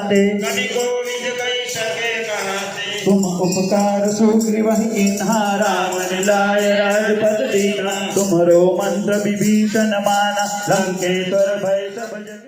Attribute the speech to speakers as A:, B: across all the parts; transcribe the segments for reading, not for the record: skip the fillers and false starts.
A: जाते।
B: कभी को निज कही सके कहाते।
A: तुम उपकार सुग्रीव इन्हा राम मिलाय राजपद दीना। तुमरो मंत्र विभीषण माना लंकेश्वर भय सब जग।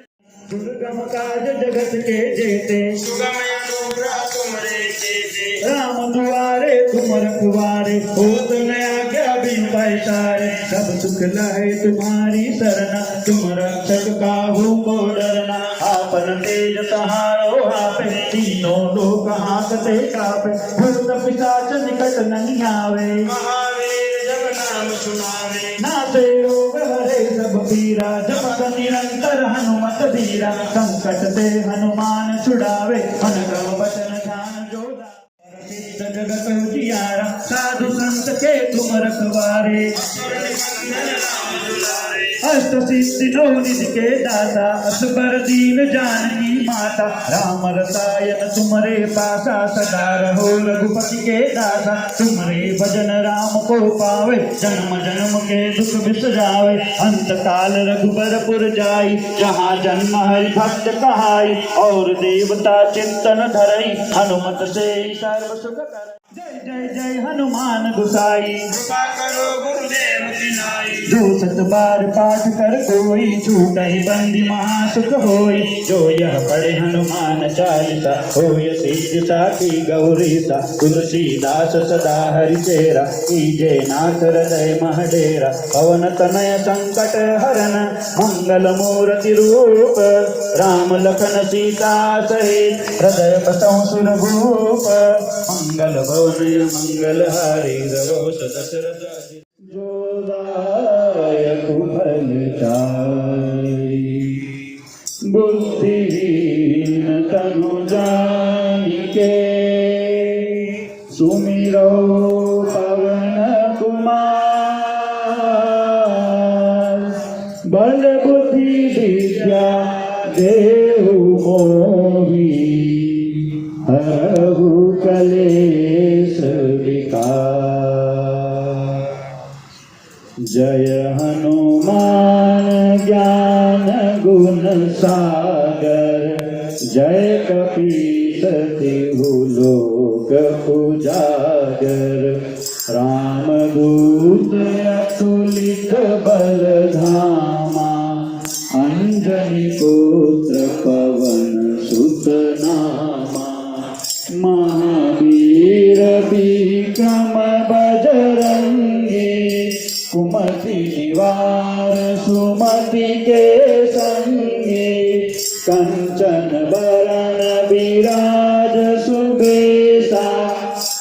A: दुर्गम काज जगत के जेते
B: सुगम अनुग्रह तुमरे तेते।
A: राम दुआरे तुम रखवारे होत न आज्ञा बिन पैसारे। सब सुख लहे तुम्हारी सरना तुम रक्षक काहू को डरना। आपन तेज सहारो आपे तीनों लोक हांकते कापे। भूत पिशाच निकट नहीं आवे
B: महावीर जब नाम सुनावे।
A: नासे रोग हरे सब पीरा। जपत निरंतर हनुमत धीरा। संकट ते हनुमान छुड़ावे मन क्रम वचन ध्यान जो लावे। जगत उजियारा साधु संत के तुम रखवारे। अष्ट सिद्धि नौ निधि के दाता असबर दीन जानकी माता। राम रसायन तुमरे पासा सदा रहो रघुपति के दासा। तुमरे भजन राम को पावे जन्म जन्म के दुख बिसरावे। अंत काल रघुबरपुर जाई जहाँ जन्म हरि भक्त कहाई। और देवता चिंतन धरई हनुमत से सर्व सुख करई। जय जय जय हनुमान गुसाई
B: कृपा करो गुरुदेव की नाई।
A: जो सत बार पाठ कर कोई छूटहि बंदी महासुख होई। जो यह पढ़े हनुमान चालीसा होय सिद्धि साखी गौरीसा। तुलसीदास सदा हरिचेरा कीजे नाथ हृदय मह डेरा। पवन तनय संकट हरन मंगल मूर्ति रूप। राम लखन सीता सहित हृदय बसहु सुरभूप। मंगल भवन मंगल हारी रवो सदशरथ जो दायक फल चारि। बुद्धिहीन तनु जानिके सुमिरो पवन कुमार। बल बुद्धि विद्या देहु मोहि हरहु कलेश विकार। जय हनुमान ज्ञान गुण सागर। जय कपीस तिहु लोक उजागर। रामदूत अतुलित बल धामा। अंजनी पुत्र पवन सुत नामा। महावीर विक्रम बजरंगी। कुमति निवार सुमति के संगी। कंचन बरन विराज सुबेसा।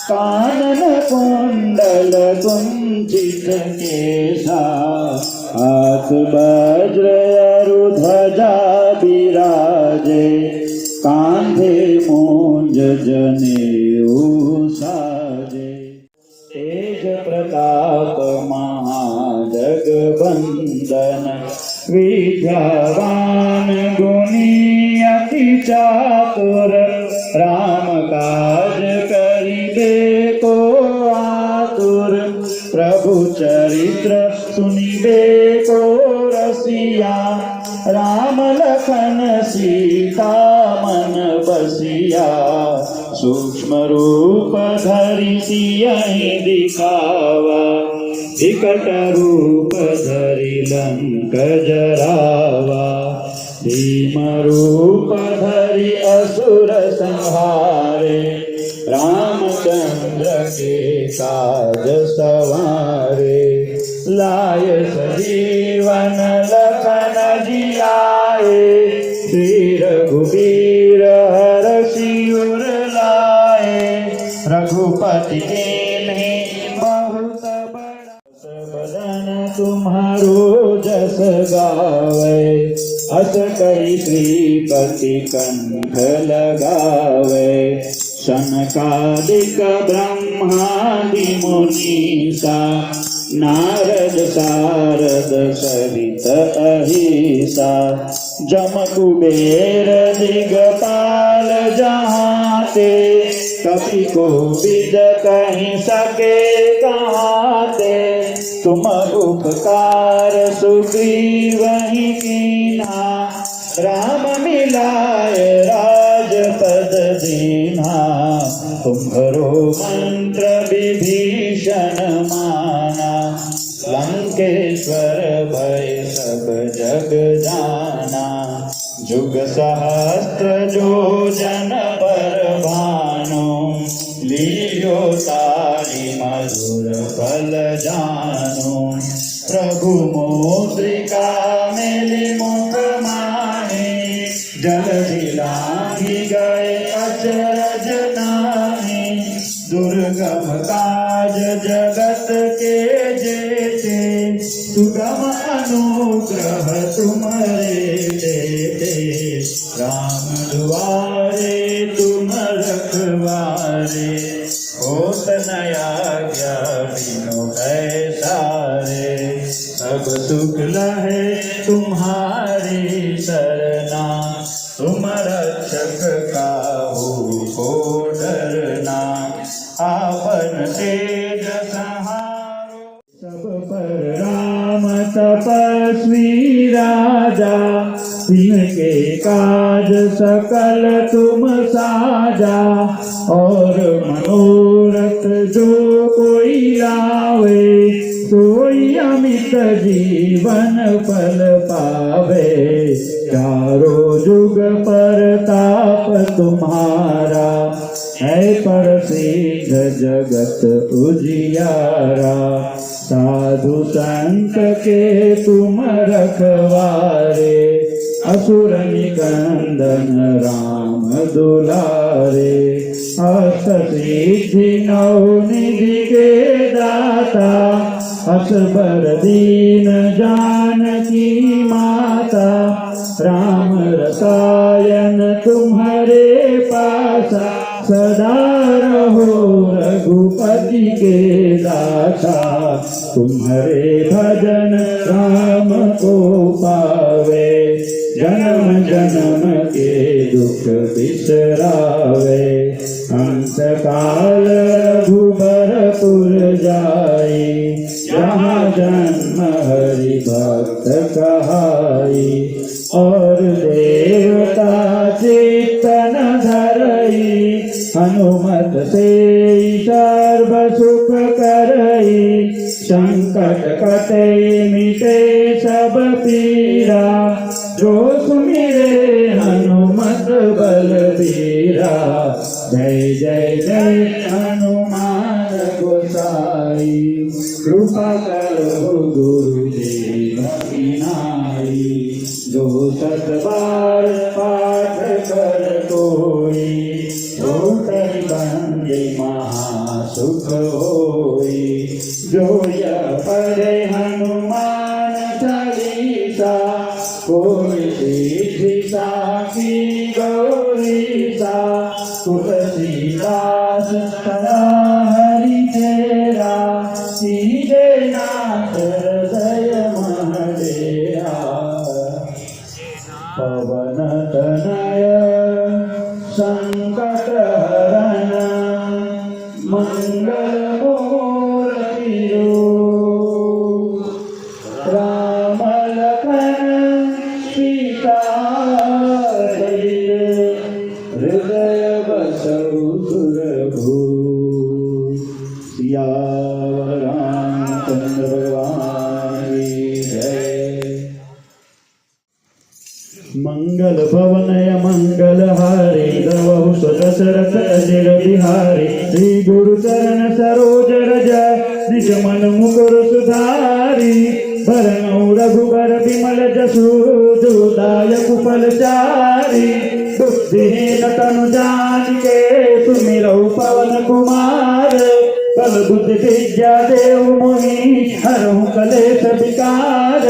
A: कानन कुंडल कुंचित केसा। हाथ वज्र अरु ध्वजा विराजे। कांधे मूंज जनेऊ साजे। तेज प्रताप महाजगवंदन। विद्यावान गुणी अति चातुर। राम काज करिबे को आतुर। प्रभु चरित्र सुनिबे को रसिया। राम लखन सीता मन बसिया। सूक्ष्म रूप धरि सियहि दिखावा। विकट रूप धरि लंक जरावा। भीम रूप धरि असुर संहारे। रामचंद्र के काज सवारे। लाय सजीवन लखन जियाए। श्री रघुबीर हरषि उर लाए। रघुपति कीन्ही बहुत बड़ा। बदन तुम्हारो जस गावे। अस कई श्रीपति कंठ लगावे। सनकादिक ब्रह्मादि मुनीसा। नारद सारद सहित अहिसा। जम कुबेर दिगपाल जहाते। कपि कोविद कहि सके कहाते। तुम उपकार सुग्रीवहि कीन्हा। राम मिलाय राजपद तुम्हारो मंत्र विभीषण माना, लंकेश्वर भय सब जग जाना। जुग सहस्त्र जो जन पर भानु, लील्यो तारी मधुर फल जानु। प्रभु मोद्रिका मेली मुख माहे, जल दिलांघि गए अचरज नाहि। दुर्गम काज जगत के जेते, सुगम अनुग्रह तुम्हारे देते। राम दुआरे तुम रखवारे, होत न आज्ञा बिनु पैसारे। सब सुख लहे तुम्हारी सरना, तुम रक्षक काहू को डरना। आपन तेज सहारो, सब पर राम तपस्वी राजा। तिनके काज सकल तुम साजा, और मनोरथ जो कोई लावे, सोई अमित जीवन फल पावे। चारों जुग परताप तुम्हारा, है प्रसिद्ध जगत उजियारा। साधु संत के तुम रखवारे, असुर निकंदन राम दुलारे। अष्ट सिद्धि नौ निधि के दाता, असबर दीन जानकी माता। राम रसायन तुम्हारे पासा, सदा रहो रघुपति के दासा। तुम्हारे भजन राम को पावे, जन्म जन्म के दुख बिसरावे। अंत काल रघुबरपुर जाई, जहाँ जन्म हरि भक्त कहाई। और देवता चित्तन धरई, हनुमत से सर्व सुख करई। संकट कटे मिटे सब पीरा, जो सुमिरे हनुमत बलबीरा। जय जय जय हनुमान गोसाई, कृपा करो गुरुदेव की नाई। जो सत बार पाठ कर कोई, तो तरि बंदे महासुख होई। जो यह पढ़े हनुमान चालीसा, कोई सिद्धि साखी गौरीसा। तुलसीदास सदा हरि तेरा, सीधे नाथ हृदय महडेरा। पवन तनय संकट हरण, मंगल मूर्ति रूप। राम लखन सीता सहित, हृदय बसहु सुरभूप। सियावर रामचंद्र भगवान की जय। मंगल भवनय मंगल हारे, द्रवहु दशरथ अजिर बिहारी। श्री गुरु चरण सरोज रज, निज मन मुकुर सुधारी। भरनौ रघुबर बिमल जसु, दायक फलचारी। बुद्धिहीन तनु जानिके, सुमिरौ पवन कुमार। बल बुद्धि विद्या देव मोहि, हरहु कलेश विकार।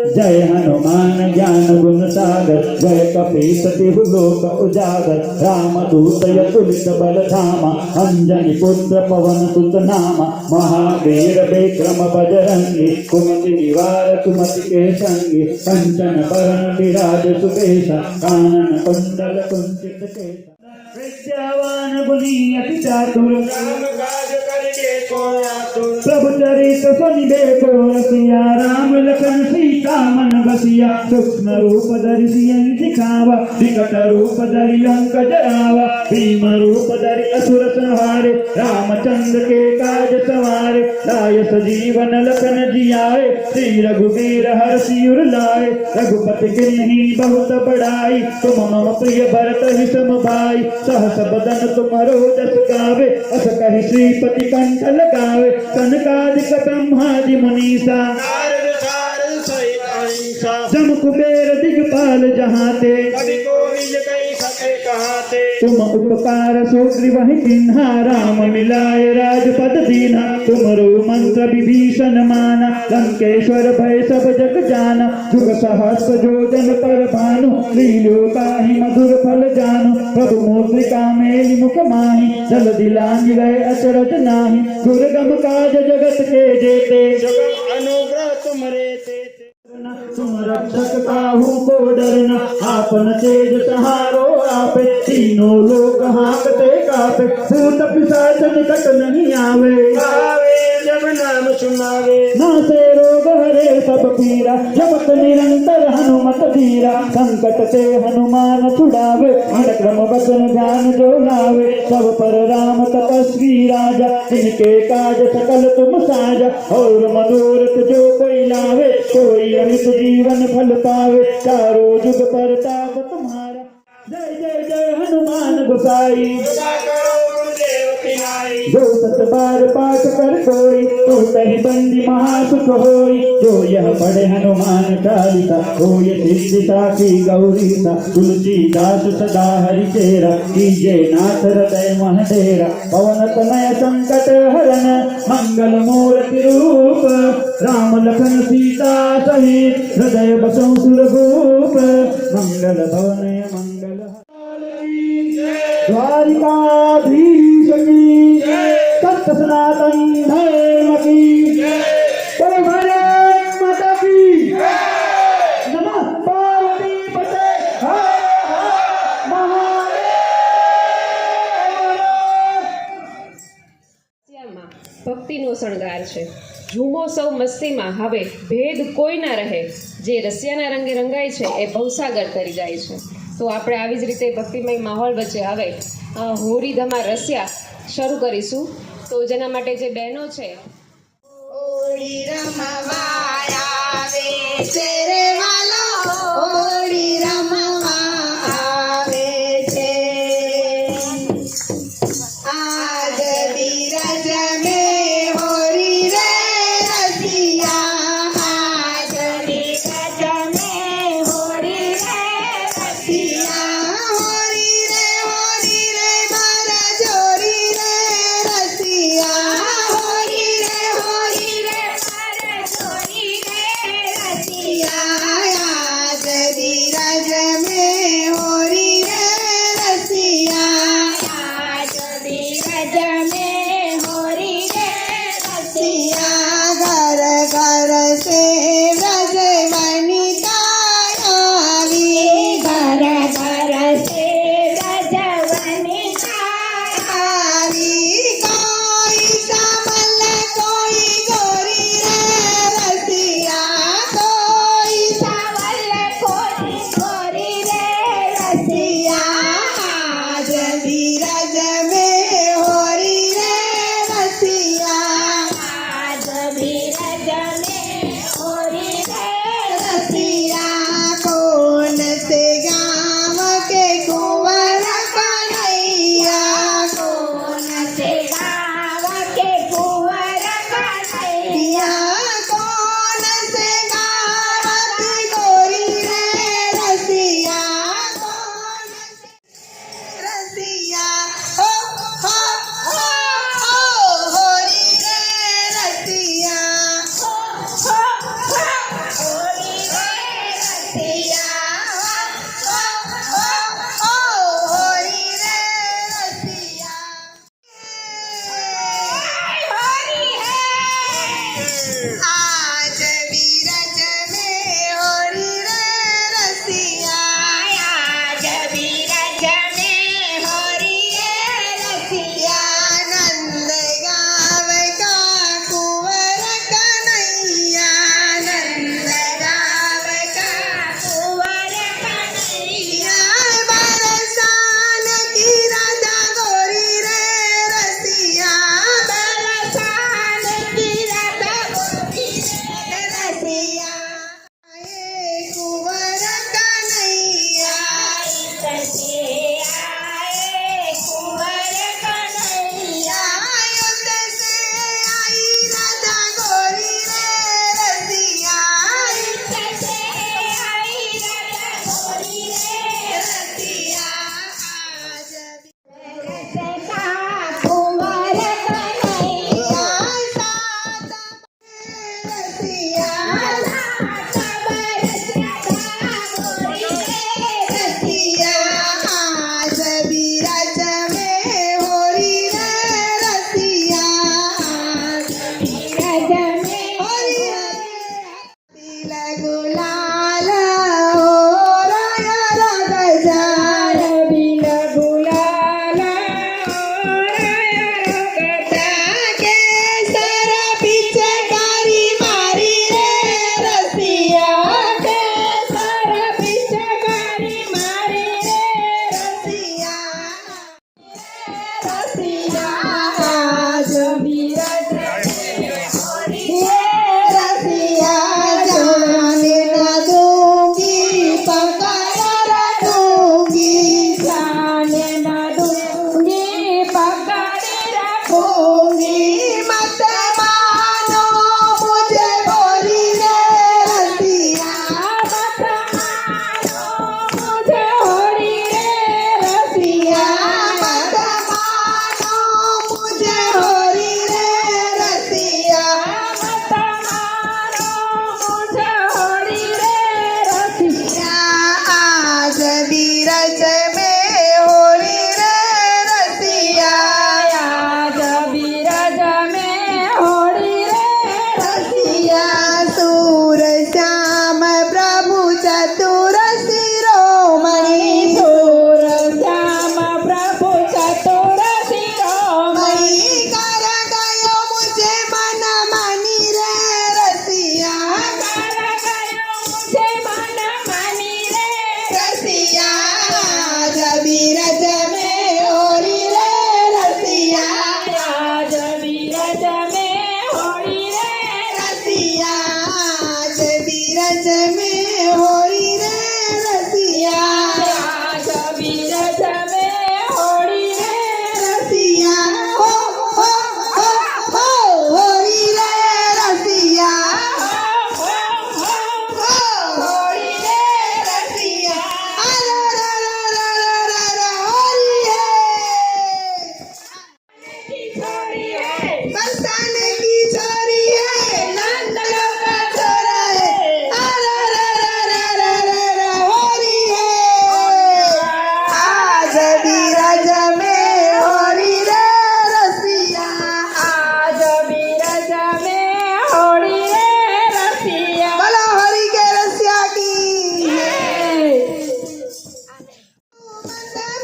A: जय हनुमान ज्ञान गुण सागर, जय कपीस तिहु लोक उजागर। राम दूत अतुलित बल धामा, अंजनी पुत्र पवन सुत नामा। महावीर विक्रम बजरंगी, कुमति निवार सुमति के संगी। कंचन बरन विराज सुबेसा, कानन कुंडल कुंचित केसा। विद्यावान गुणी अति चातुर,
B: राम काज करके को आतुर।
A: प्रभु चरित सुनि देखो रसिया राम लखन सीता मन बसिया सूक्ष्म रूप धरि सियन दिखावा विकट रूप धरि लंक जरावा भीम रूप धरि असुर संहारे रामचंद्र के काज सवारे लाय सजीवन लखन जियाए श्री रघुवीर हर्षि उर लाए रघुपति किन्हीं बहुत बड़ाई तुम मम प्रिय भरत ही सम भाई सहस बदन तुमरो जस गावे अस कहि श्रीपति कंठ लगावे सनकादिक ब्रह्मादि मुनीसा
B: नारद सारद सहित अहिंसा
A: जम कुबेर दिगपाल जहाते
B: कवि कोविद कई सके कहाते
A: तुम उपकार सुग्रीव किन्हा राम मिलाए राजपद दीना तुमरो मंत्र विभीषण माना लंकेश्वर भय सब जग जाना जुग सहस्र जोजन पर भानु लीलो ताहि मधुर फल जानु प्रभु मुद्रिका मेलि मुख माहि जल दिलांग गए अचरज नाही दुर्गम काज जगत के जेते
B: जगत अनुग्रह तुमरे ते
A: तुम रक्षक काहू को डरना आपन तेज सहारो आपे तीनों लोग हाँकते कापे भूत पिशाच निकट नहीं आवे
B: आवे जब नाम सुनावे
A: नासे रोग हरे सब पीरा जपत निरंतर हनुमत धीरा संकट से हनुमान छुड़ावे क्रम वचन ध्यान जो लावे सब पर राम तपस्वी राजा जिनके काज सकल तुम साजा और मनोरथ जो कोई लावे कोई अमित जीवन फल पावे चारों जुग परताप तुम्हारा जय जय जय हनुमान गोसाई
B: कृपा करो गुरुदेव की नाई
A: जो सत बार पाठ कर कोई तो कहीं बंदी महासुख होई जो यह पढ़े हनुमान चालीसा होय सिद्धि साखी गौरीसा तुलसीदास सदा हरि चेरा कीजे नाथ हृदय मह डेरा पवन तनय संकट हरण मंगल मूर्ति रूप राम लखन सीता सहित हृदय बसौ सुरभूप मंगल भवन मंगल द्वारिकाधीश की सत्य सनातन धर्म की बोलो भारत माता की नमः पार्वती पते हर हर महादेव।
C: માં ભક્તિનો શણગાર છે. ઝૂમો સૌ મસ્તીમાં હવે ભેદ કોઈ ના રહે, જે રસિયાના રંગે રંગાય છે એ ભવસાગર તરી જાય છે. તો આપણે આવી જ રીતે ભક્તિમય માહોલ વચ્ચે હવે હોરી ધમા રસિયા શરૂ કરીશું. તો જેના માટે જે બહેનો છે
D: હોળી રમવા આવે છે રે વાલો, હોળી રમવા આવે છે. આજ બીરજ મે હોળી રે રસિયા, આજ બીરજ મે હોળી રે રસિયા. હોળી રે મારા જોરી રે રસિયા, હોળી રે મારા જોરી રે રસિયા. आज बिरज ये रसिया जाने न दूंगी पकड़ रखूंगी जाने न दूंगी पकड़ रखूंगी मत मानो मुझे बोली रे रसिया मत मानो मुझे होरी रे रसिया मत मानो मुझे होरी रे रसिया मत मानो मुझे होरी रे रसिया आज बीरज में होरी रे रसिया आज बीरज में होरी रे रसिया सूर श्याम प्रभु चतुर शिरोमणि सूर श्याम प्रभु चतुर शिरोमणि कर गयो मुझे मन मानी रे रसिया कर गयो मुझे मन मानी रे रसिया आज बीरज में होरी रे रसिया आज बीरज में होरी रे रसिया आज बीरज में होरी रे रसिया आज बीरज में होरी रे रसिया हो होरी रे रसिया होरी रे रसिया होरी है बरसाने की छोरी है नंदलाल का छोरा है होरी है आज बीरज में होरी रे रसिया आज बीरज में होरी रे रसिया बोलो होरी के रसिया की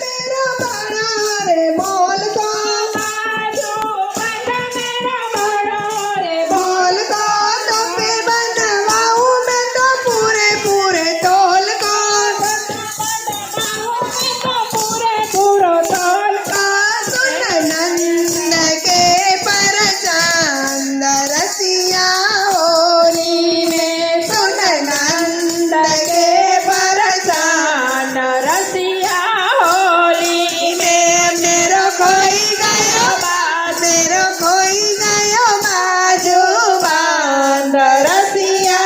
D: मेरा बड़ा रे बोल को बोल को तो फिर बनवाऊं मैं तो पूरे पूरे तोल को पूरा तोल का सुन नंद के परचंद रसिया होरी में सुन नंद के परचंद रसिया होली में मेरो खोई गयो मेरो खोई गयो बाजू बांध रसिया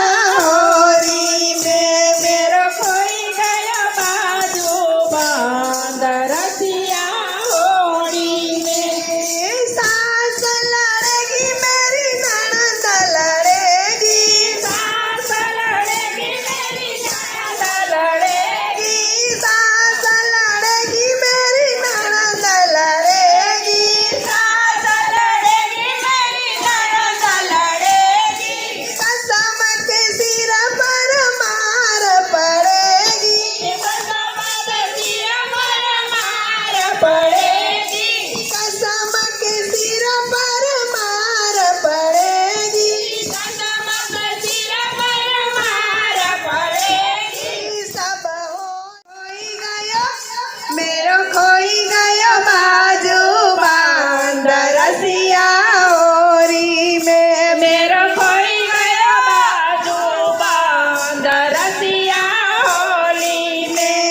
D: होरी में मेरो खोई गयो बाजू बांध रसिया होरी में सास लड़ेगी मेरी ननद लड़ेगी सास लड़ेगी मेरी ननद लड़ेगी सास लड़ेगी मेरी ननद लड़ेगी सास लड़ेगी मेरी ननद लड़ेगी कसम के सिर पर मार पड़ेगी कसम के सिर पर मार पड़ेगी कसम के सिर पर मार पड़ेगी कसम के सिर पर मार पड़ेगी सब खोई गयो मेरो खोई गयो बाजू बांध रसिया होरी में मेरो खोई गयो बाजू बांध रसिया होली में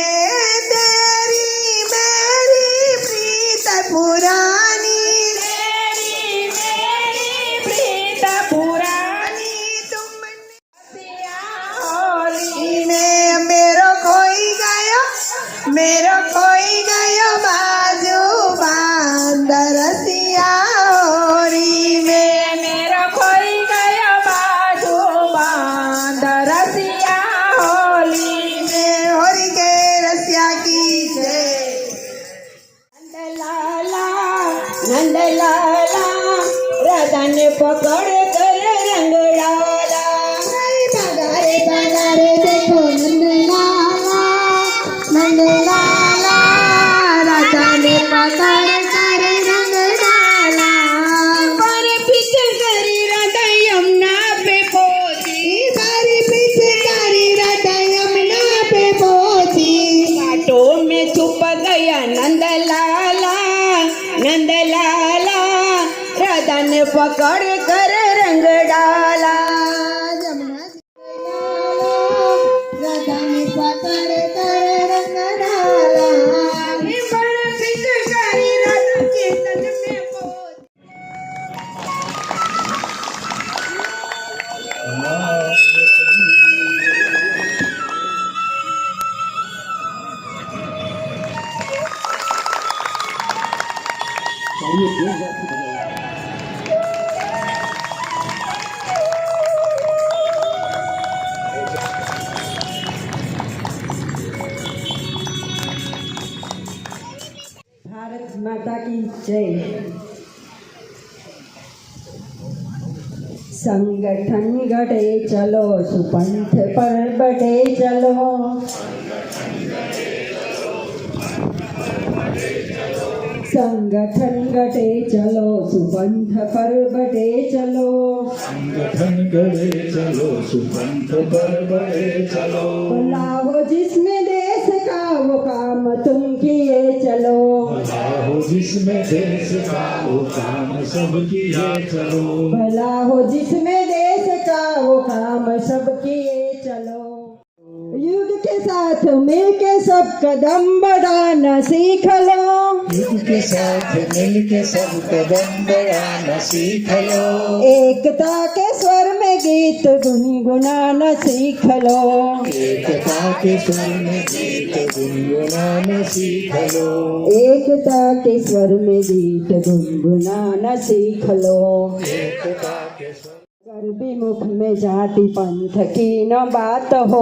D: तेरी मेरी प्रीत पुरानी तेरी मेरी प्रीत पुरानी तुमने होली में मेरो खोई गयो बाजू बांध रसिया होरी में मेरो खोई गयो बाजू बांध रसिया होली में होरी के रसिया की जय नंदलाला राधा ने पकड़ कर रंग डाला पगारे देखो नंदलाला नंदलाला राधा ने पकड़ कर रंग डाला पर पीछे करी राधा यमुना पे पहुंची पर पीछे करी राधा यमुना पे पहुंची घाटों में छुप गया नंदलाला नंदलाला पकड़ कर रंग डाला जमुना राधा ने पकड़ कर रंग डाला बड़ा पिचकारी राधा के तन में पोत भारत माता की जय। संगठन गढ़े चलो सुपंथ पर बढ़े चलो संगठन गढ़े चलो सुपंथ पर बढ़े चलो
A: संगठन गढ़े चलो सुपंथ पर बढ़े चलो
D: भला हो जिसमें देश का वो काम तुम किए चलो
A: हो जिसमें देश का वो काम सब किए चलो
D: भला हो जिसमें देश का वो काम सब किए चलो युग के साथ मिलके सब कदम बढ़ाना सीख लो
A: युग के साथ मिल के सब कदम बढ़ाना सीख लो
D: एकता के स्वर में गीत गुनगुनाना सीख लो
A: एकता के स्वर में गीत गुनगुनाना सीख लो
D: एकता के स्वर में गीत गुनगुनाना सीख लो
A: एकता के स्वर
D: कर भी मुख में जाति पंथ की न बात हो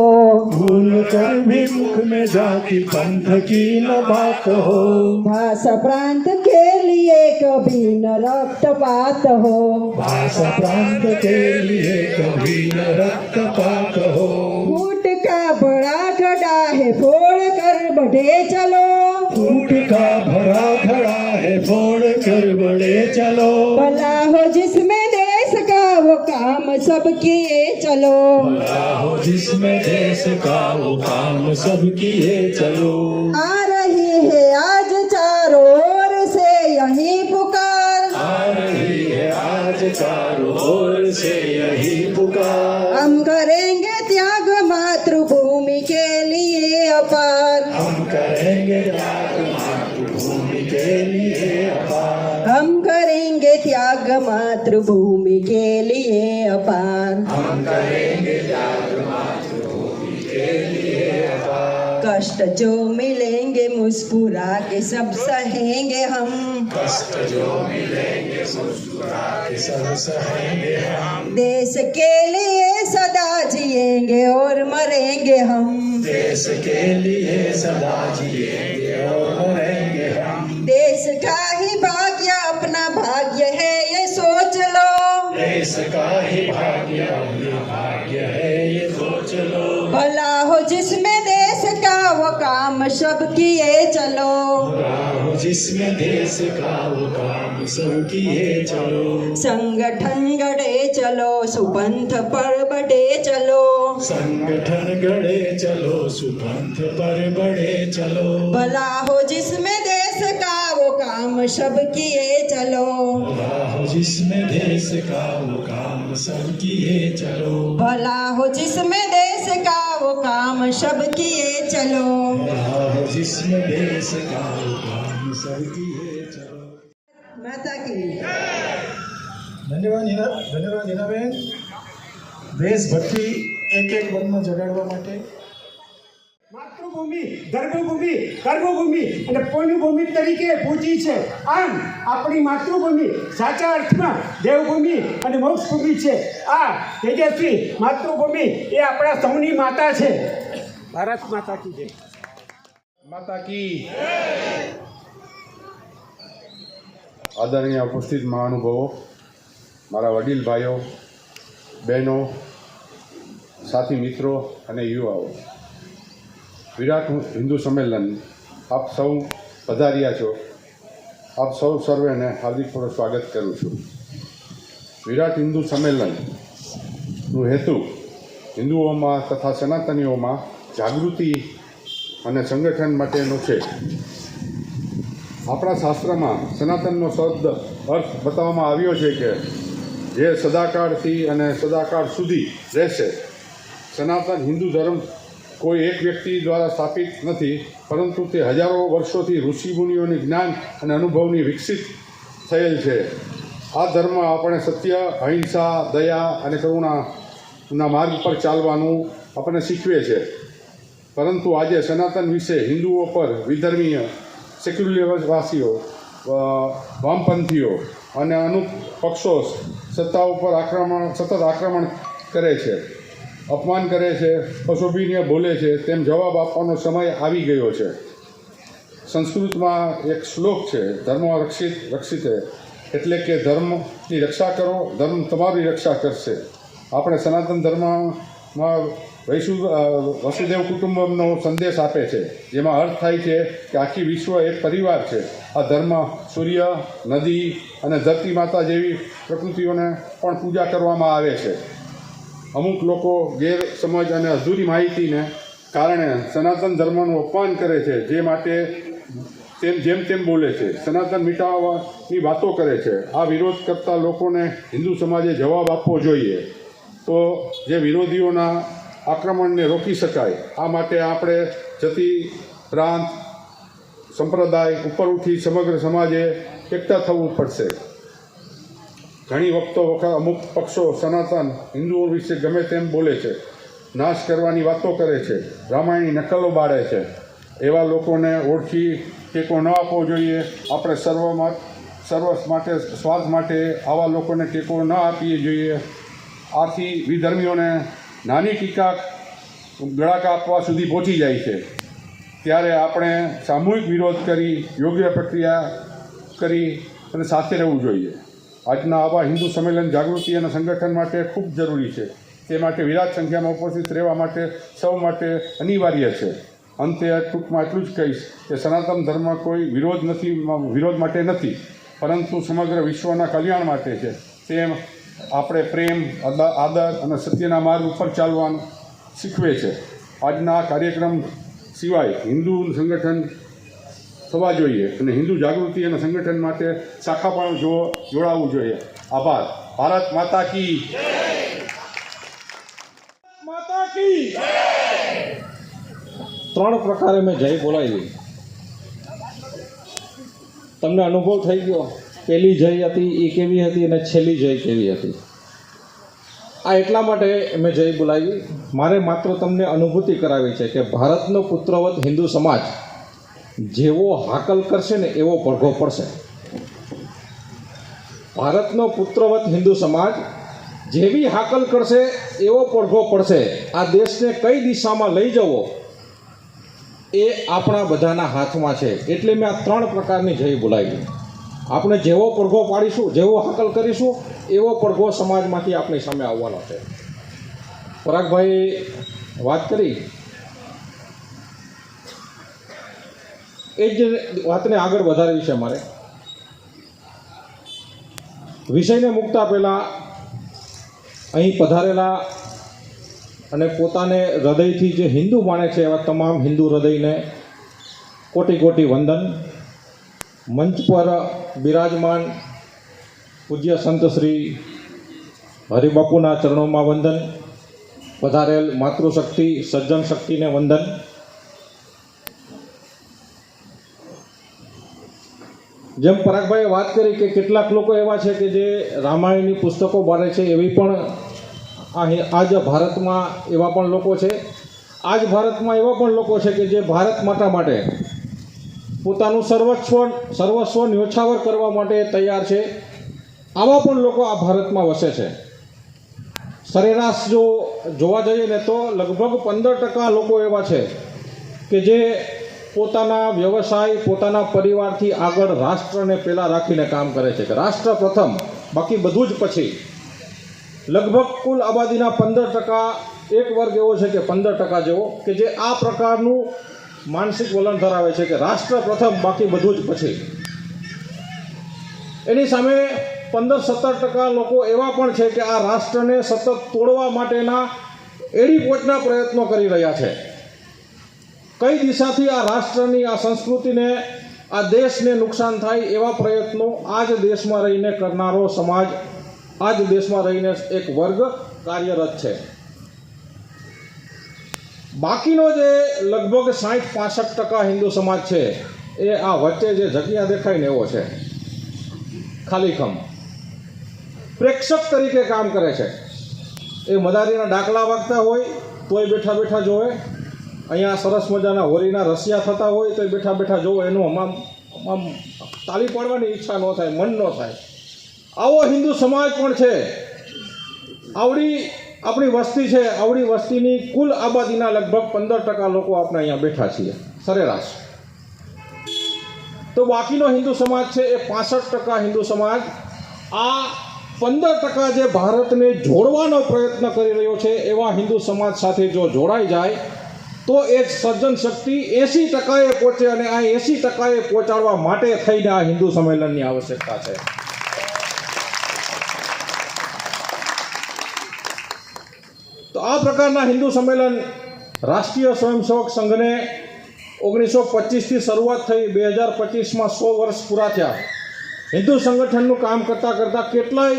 A: भूल कर भी मुख में जाति पंथ की न बात हो
D: भाषा प्रांत के लिए कभी न रक्तपात हो
A: भाषा प्रांत के लिए कभी न रक्तपात हो
D: फूट का बड़ा खड़ा है फोड़ कर बढ़े चलो
A: फूट का भरा खड़ा है फोड़ कर बढ़े चलो
D: भला हो जिसमें देश का वो काम सब किए चलो
A: हो जिसमें देश का वो काम सब किए चलो
D: आ रही है आज चारों ओर से यही पुकार
A: आ रही है आज चारों ओर से यही पुकार
D: हम करेंगे त्याग मातृभूमि के लिए अपार
A: हम करेंगे त्याग मातृभूमि के लिए अपार
D: हम करेंगे त्याग मातृभूमि के लिए अपार
A: हम करेंगे त्याग मातृभूमि के लिए अपार
D: कष्ट जो मिलेंगे मुस्कुरा के सब सहेंगे हम
A: कष्ट जो मिलेंगे मुस्कुरा के सब सहेंगे हम
D: देश के लिए सदा जिएंगे और मरेंगे हम
A: देश के लिए सदा जिएंगे और मरेंगे हम
D: देश का ही भाग्य अपना भाग्य है ये सोच लो
A: देश का ही भाग्य अपना भाग्य है ये सोच लो
D: भला हो जिसमें देश का वो काम सब किए चलो
A: हो जिसमें देश का वो काम सब किए चलो
D: संगठन गढ़े चलो सुपंथ पर बढ़े चलो
A: संगठन गढ़े चलो सुपंथ पर बढ़े चलो
D: भला हो जिसमें देश का वो काम सब किए चलो
A: हो जिसमें देश का वो काम सब किए चलो
D: भला हो जिसमें देश का वो काम सब किए चलो
A: हो जिसमें देश का वो काम सब किए चलो
D: माता की
A: ધન્યવાદ હિનાબેન દેશભક્તિ એક એક મનમાં જગાડવા માટે
B: માતૃભૂમિ ધર્મભૂમિ કર્મભૂમિ અને પુણ્યભૂમિ તરીકે પૂજી છે આમ આપણી માતૃભૂમિ સાચા અર્થમાં દેવભૂમિ અને મોક્ષભૂમિ છે આ તેજસ્વી માતૃભૂમિ એ આપણા સૌની માતા છે ભારત માતા કી જય
E: माता की आदरणीय उपस्थित महानुभावों मारा वडील भाईओ बहनों साथी मित्रों અને યુવાઓ વિરાટ હિન્દુ સંમેલન આપ સૌ પધાર્યા છો આપ સૌ સર્વેને હાર્દિકપૂર્વક સ્વાગત કરું છું વિરાટ હિન્દુ સંમેલનનો હેતુ હિન્દુઓમાં તથા સનાતનીઓમાં જાગૃતિ અને સંગઠન માટેનો છે આપણા શાસ્ત્રમાં સનાતનનો શબ્દ અર્થ બતાવવામાં આવ્યો છે કે જે સદાકાળથી અને સદાકાળ સુધી રહેશે. સનાતન હિન્દુ ધર્મ કોઈ એક વ્યક્તિ દ્વારા સ્થાપિત નથી, પરંતુ તે હજારો વર્ષોથી ઋષિમુનિઓની જ્ઞાન અને અનુભવની વિકસિત થયેલ છે. આ ધર્મ આપણે સત્ય, અહિંસા, દયા અને કરુણાના માર્ગ પર ચાલવાનું આપણને શીખવે છે. પરંતુ આજે સનાતન વિશે હિન્દુઓ પર વિધર્મીય, સેક્યુલરવાસીઓ, વામપંથીઓ અને અમુક પક્ષો સત્તા ઉપર સતત આક્રમણ કરે છે, અપમાન કરે છે, અશોભનીય બોલે છે. તેમ જવાબ આપવાનો સમય આવી ગયો છે. સંસ્કૃતમાં એક શ્લોક છે, ધર્મ રક્ષિતે, એટલે કે ધર્મની રક્ષા કરો, ધર્મ તમારી રક્ષા કરશે. આપણે સનાતન ધર્મમાં વસુદેવ કુટુંબમનો સંદેશ આપે છે, જેમાં અર્થ થાય છે કે આખી વિશ્વ એક પરિવાર છે. આ ધર્મ સૂર્ય, નદી અને ધરતી માતા જેવી પ્રકૃતિઓને પણ પૂજા કરવામાં આવે છે. અમુક લોકો ગેરસમજ અને અધૂરી માહિતીને કારણે સનાતન ધર્મનું અપમાન કરે છે, જે માટે જેમ તેમ બોલે છે, સનાતન મિટાવવાની વાતો કરે છે. આ વિરોધ કરતા લોકોને હિન્દુ સમાજે જવાબ આપવો જોઈએ, તો જે વિરોધીઓના આક્રમણને રોકી શકાય. આ માટે આપણે જાતિ, પ્રાંત, સંપ્રદાય ઉપર ઉઠી સમગ્ર સમાજે એકઠા થવું પડશે. ઘણી વખત અમુક પક્ષો સનાતન હિન્દુઓ વિશે ગમે તેમ બોલે છે, નાશ કરવાની વાતો કરે છે, રામાયણની નકલો બાળે છે. એવા લોકોને ઓળખી ટેકો ન આપવો જોઈએ. આપણે સ્વાર્થ માટે આવા લોકોને ટેકો ન આપીએ જોઈએ. આથી વિધર્મીઓને નાની ટીકા ગળાકા આપવા સુધી પહોંચી જાય છે. ત્યારે આપણે સામૂહિક વિરોધ કરી, યોગ્ય પ્રક્રિયા કરી અને સાથે રહેવું જોઈએ. આજના આવા હિન્દુ સંમેલન જાગૃતિ અને સંગઠન માટે ખૂબ જરૂરી છે. તે માટે વિરાટ સંખ્યામાં ઉપસ્થિત રહેવા માટે સૌ માટે અનિવાર્ય છે. અંતે ટૂંકમાં એટલું જ કહીશ કે સનાતન ધર્મ કોઈ વિરોધ માટે નથી, પરંતુ સમગ્ર વિશ્વના કલ્યાણ માટે છે. તેમ આપણે પ્રેમ, આદર અને સત્યના માર્ગ ઉપર ચાલવાનું શીખવે છે. આજના કાર્યક્રમ સિવાય હિન્દુ સંગઠન થવા જોઈએ અને હિન્દુ જાગૃતિ અને સંગઠન માટે શાખા પણ જોડાવવું જોઈએ. આભાર. ભારત માતા કી
F: માતા કી. 3 પ્રકારે મેં જય બોલાવી. તમને અનુભવ થઈ ગયો પહેલી જય હતી એ કેવી હતી અને છેલ્લી જય કેવી હતી. આ એટલા માટે મેં જય બોલાવી, મારે માત્ર તમને અનુભૂતિ કરાવી છે કે ભારતનો પુત્રવત હિન્દુ સમાજ જેવો હાકલ કરશે ને એવો પડઘો પડશે. ભારતનો પુત્રવત હિન્દુ સમાજ જેવી હાકલ કરશે એવો પડઘો પડશે. આ દેશને કઈ દિશામાં લઈ જવો એ આપણા બધાના હાથમાં છે. એટલે મેં આ 3 પ્રકારની જય બોલાવી. આપણે જેવો પડઘો પાડીશું, જેવો હાકલ કરીશું, એવો પડઘો સમાજમાંથી આપણી સામે આવવાનો છે. પરાગભાઈ વાત કરી એ જ વાતને આગળ વધારવી છે મારે. વિષયને મૂકતા પહેલાં અહીં પધારેલા અને પોતાને હૃદયથી જે હિન્દુ માને છે એવા તમામ હિન્દુ હૃદયને કોટી કોટી વંદન. મંચ પર બિરાજમાન પૂજ્ય સંત શ્રી હરિબાપુના ચરણોમાં વંદન. પધારેલ માતૃશક્તિ, સજ્જન શક્તિને વંદન. જેમ પરાગભાઈએ વાત કરી કે કેટલાક લોકો એવા છે કે જે રામાયણની પુસ્તકો વાંચે છે, એવી પણ આજ ભારતમાં એવા પણ લોકો છે. આજ ભારતમાં એવા પણ લોકો છે કે જે ભારત માતા માટે પોતાનું સર્વસ્વ ન્યોછાવર કરવા માટે તૈયાર છે. આવા પણ લોકો આ ભારતમાં વસે છે. સરેરાશ જો જોવા જઈએ ને તો લગભગ 15% લોકો એવા છે કે જે પોતાના વ્યવસાય, પોતાના પરિવારથી આગળ રાષ્ટ્રને પહેલાં રાખીને કામ કરે છે કે રાષ્ટ્ર પ્રથમ, બાકી બધું જ પછી. લગભગ કુલ આબાદીના 15% એક વર્ગ એવો છે કે 15% જેવો કે જે આ પ્રકારનું માનસિક વલણ ધરાવે છે કે રાષ્ટ્ર પ્રથમ, બાકી બધું જ પછી. એની સામે 15-17% લોકો એવા પણ છે કે આ રાષ્ટ્રને સતત તોડવા માટેના એડીપોચના પ્રયત્નો કરી રહ્યા છે. કઈ દિશાથી આ રાષ્ટ્રની, આ સંસ્કૃતિને આ દેશને નુકસાન થાય એવા પ્રયત્નો આ જ દેશમાં રહીને કરનારો સમાજ, આ જ દેશમાં રહીને એક વર્ગ કાર્યરત છે. બાકીનો જે લગભગ 60-65% હિન્દુ સમાજ છે એ આ વચ્ચે જે જગ્યા દેખાય ને એવો છે, ખાલીખમ પ્રેક્ષક તરીકે કામ કરે છે. એ મદારીના ડાકલા વાગતા હોય તોય બેઠા બેઠા જોવે, અહીંયા સરસ મજાના હોળીના રસિયા થતા હોય તોય બેઠા બેઠા જોવે. એનું આમ તાળી પાડવાની ઈચ્છા ન થાય, મન ન થાય. આવો હિન્દુ સમાજ પણ છે. આવડી આપણી વસ્તી છે, આવડી વસ્તીની કુલ આબાદીના લગભગ 15% લોકો આપણે અહીંયા બેઠા છીએ સરેરાશ. તો બાકીનો હિન્દુ સમાજ છે એ 65% હિન્દુ સમાજ આ 15% જે ભારતને જોડવાનો પ્રયત્ન કરી રહ્યો છે એવા હિન્દુ સમાજ સાથે જો જોડાઈ જાય તો એ સર્જન શક્તિ 80%એ પહોંચે, અને આ 80%એ પહોંચાડવા માટે થઈને આ હિન્દુ સંમેલનની આવશ્યકતા છે. તો આ પ્રકારના હિન્દુ સંમેલન રાષ્ટ્રીય સ્વયંસેવક સંઘને 1925થી શરૂઆત થઈ, 2025માં 100 વર્ષ પૂરા થયા. હિન્દુ સંગઠનનું કામ કરતાં કરતાં કેટલાય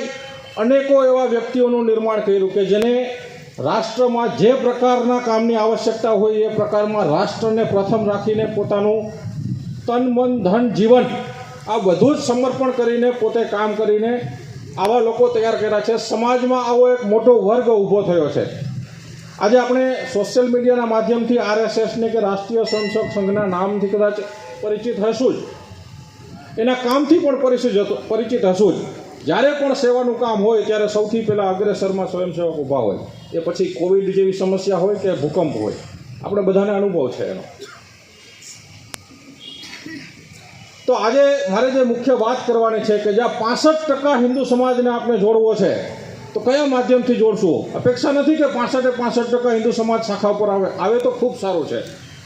F: અનેકો એવા વ્યક્તિઓનું નિર્માણ કર્યું કે જેને રાષ્ટ્રમાં જે પ્રકારના કામની આવશ્યકતા હોય એ પ્રકારમાં રાષ્ટ્રને પ્રથમ રાખીને પોતાનું તન મન ધન જીવન આ બધું જ સમર્પણ કરીને પોતે કામ કરીને આવા લોકો તૈયાર કર્યા છે. સમાજમાં આવો એક મોટો વર્ગ ઊભો થયો છે. આજે આપણે સોશિયલ મીડિયાના માધ્યમથી RSSને કે રાષ્ટ્રીય સ્વયંસેવક સંઘના નામથી કદાચ પરિચિત હશું જ, એના કામથી પણ પરિચિત હશું જ. જ્યારે પણ સેવાનું કામ હોય ત્યારે સૌથી પહેલાં અગ્રેસરમાં સ્વયંસેવક ઊભા હોય. એ પછી કોવિડ જેવી સમસ્યા હોય કે ભૂકંપ હોય, આપણે બધાને અનુભવ છે એનો. તો આજે મારે જે મુખ્ય વાત કરવાની છે કે જ્યાં 65% હિન્દુ સમાજને આપણે જોડવો છે તો કયા માધ્યમથી જોડશું? અપેક્ષા નથી કે 65% હિન્દુ સમાજ શાખા ઉપર આવે તો ખૂબ સારું છે,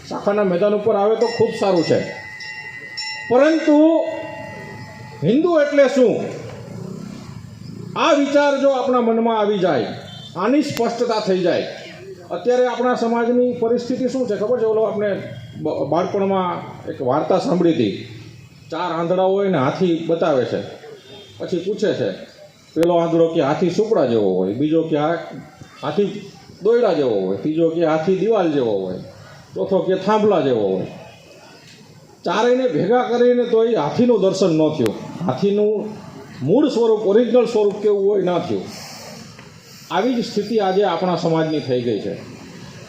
F: શાખાના મેદાન ઉપર આવે તો ખૂબ સારું છે. પરંતુ હિન્દુ એટલે શું? આ વિચાર જો આપણા મનમાં આવી જાય, આની સ્પષ્ટતા થઈ જાય. અત્યારે આપણા સમાજની પરિસ્થિતિ શું છે ખબર છે? ઓલો આપણે બાળપણમાં એક વાર્તા સાંભળી હતી. 4 આંધળા હોય ને હાથી બતાવે છે, પછી પૂછે છે પેલો આંધળો કે હાથી સુપડા જેવો હોય, બીજો કે હાથી દોયડા જેવો હોય, ત્રીજો કે હાથી દિવાલ જેવો હોય, ચોથો કે થાંભલા જેવો હોય. ચારેયને ભેગા કરીને તો એ હાથીનું દર્શન ન થયું. હાથીનું મૂળ સ્વરૂપ, ઓરિજિનલ સ્વરૂપ કેવું હોય ના થયું. આવી જ સ્થિતિ આજે આપણા સમાજની થઈ ગઈ છે.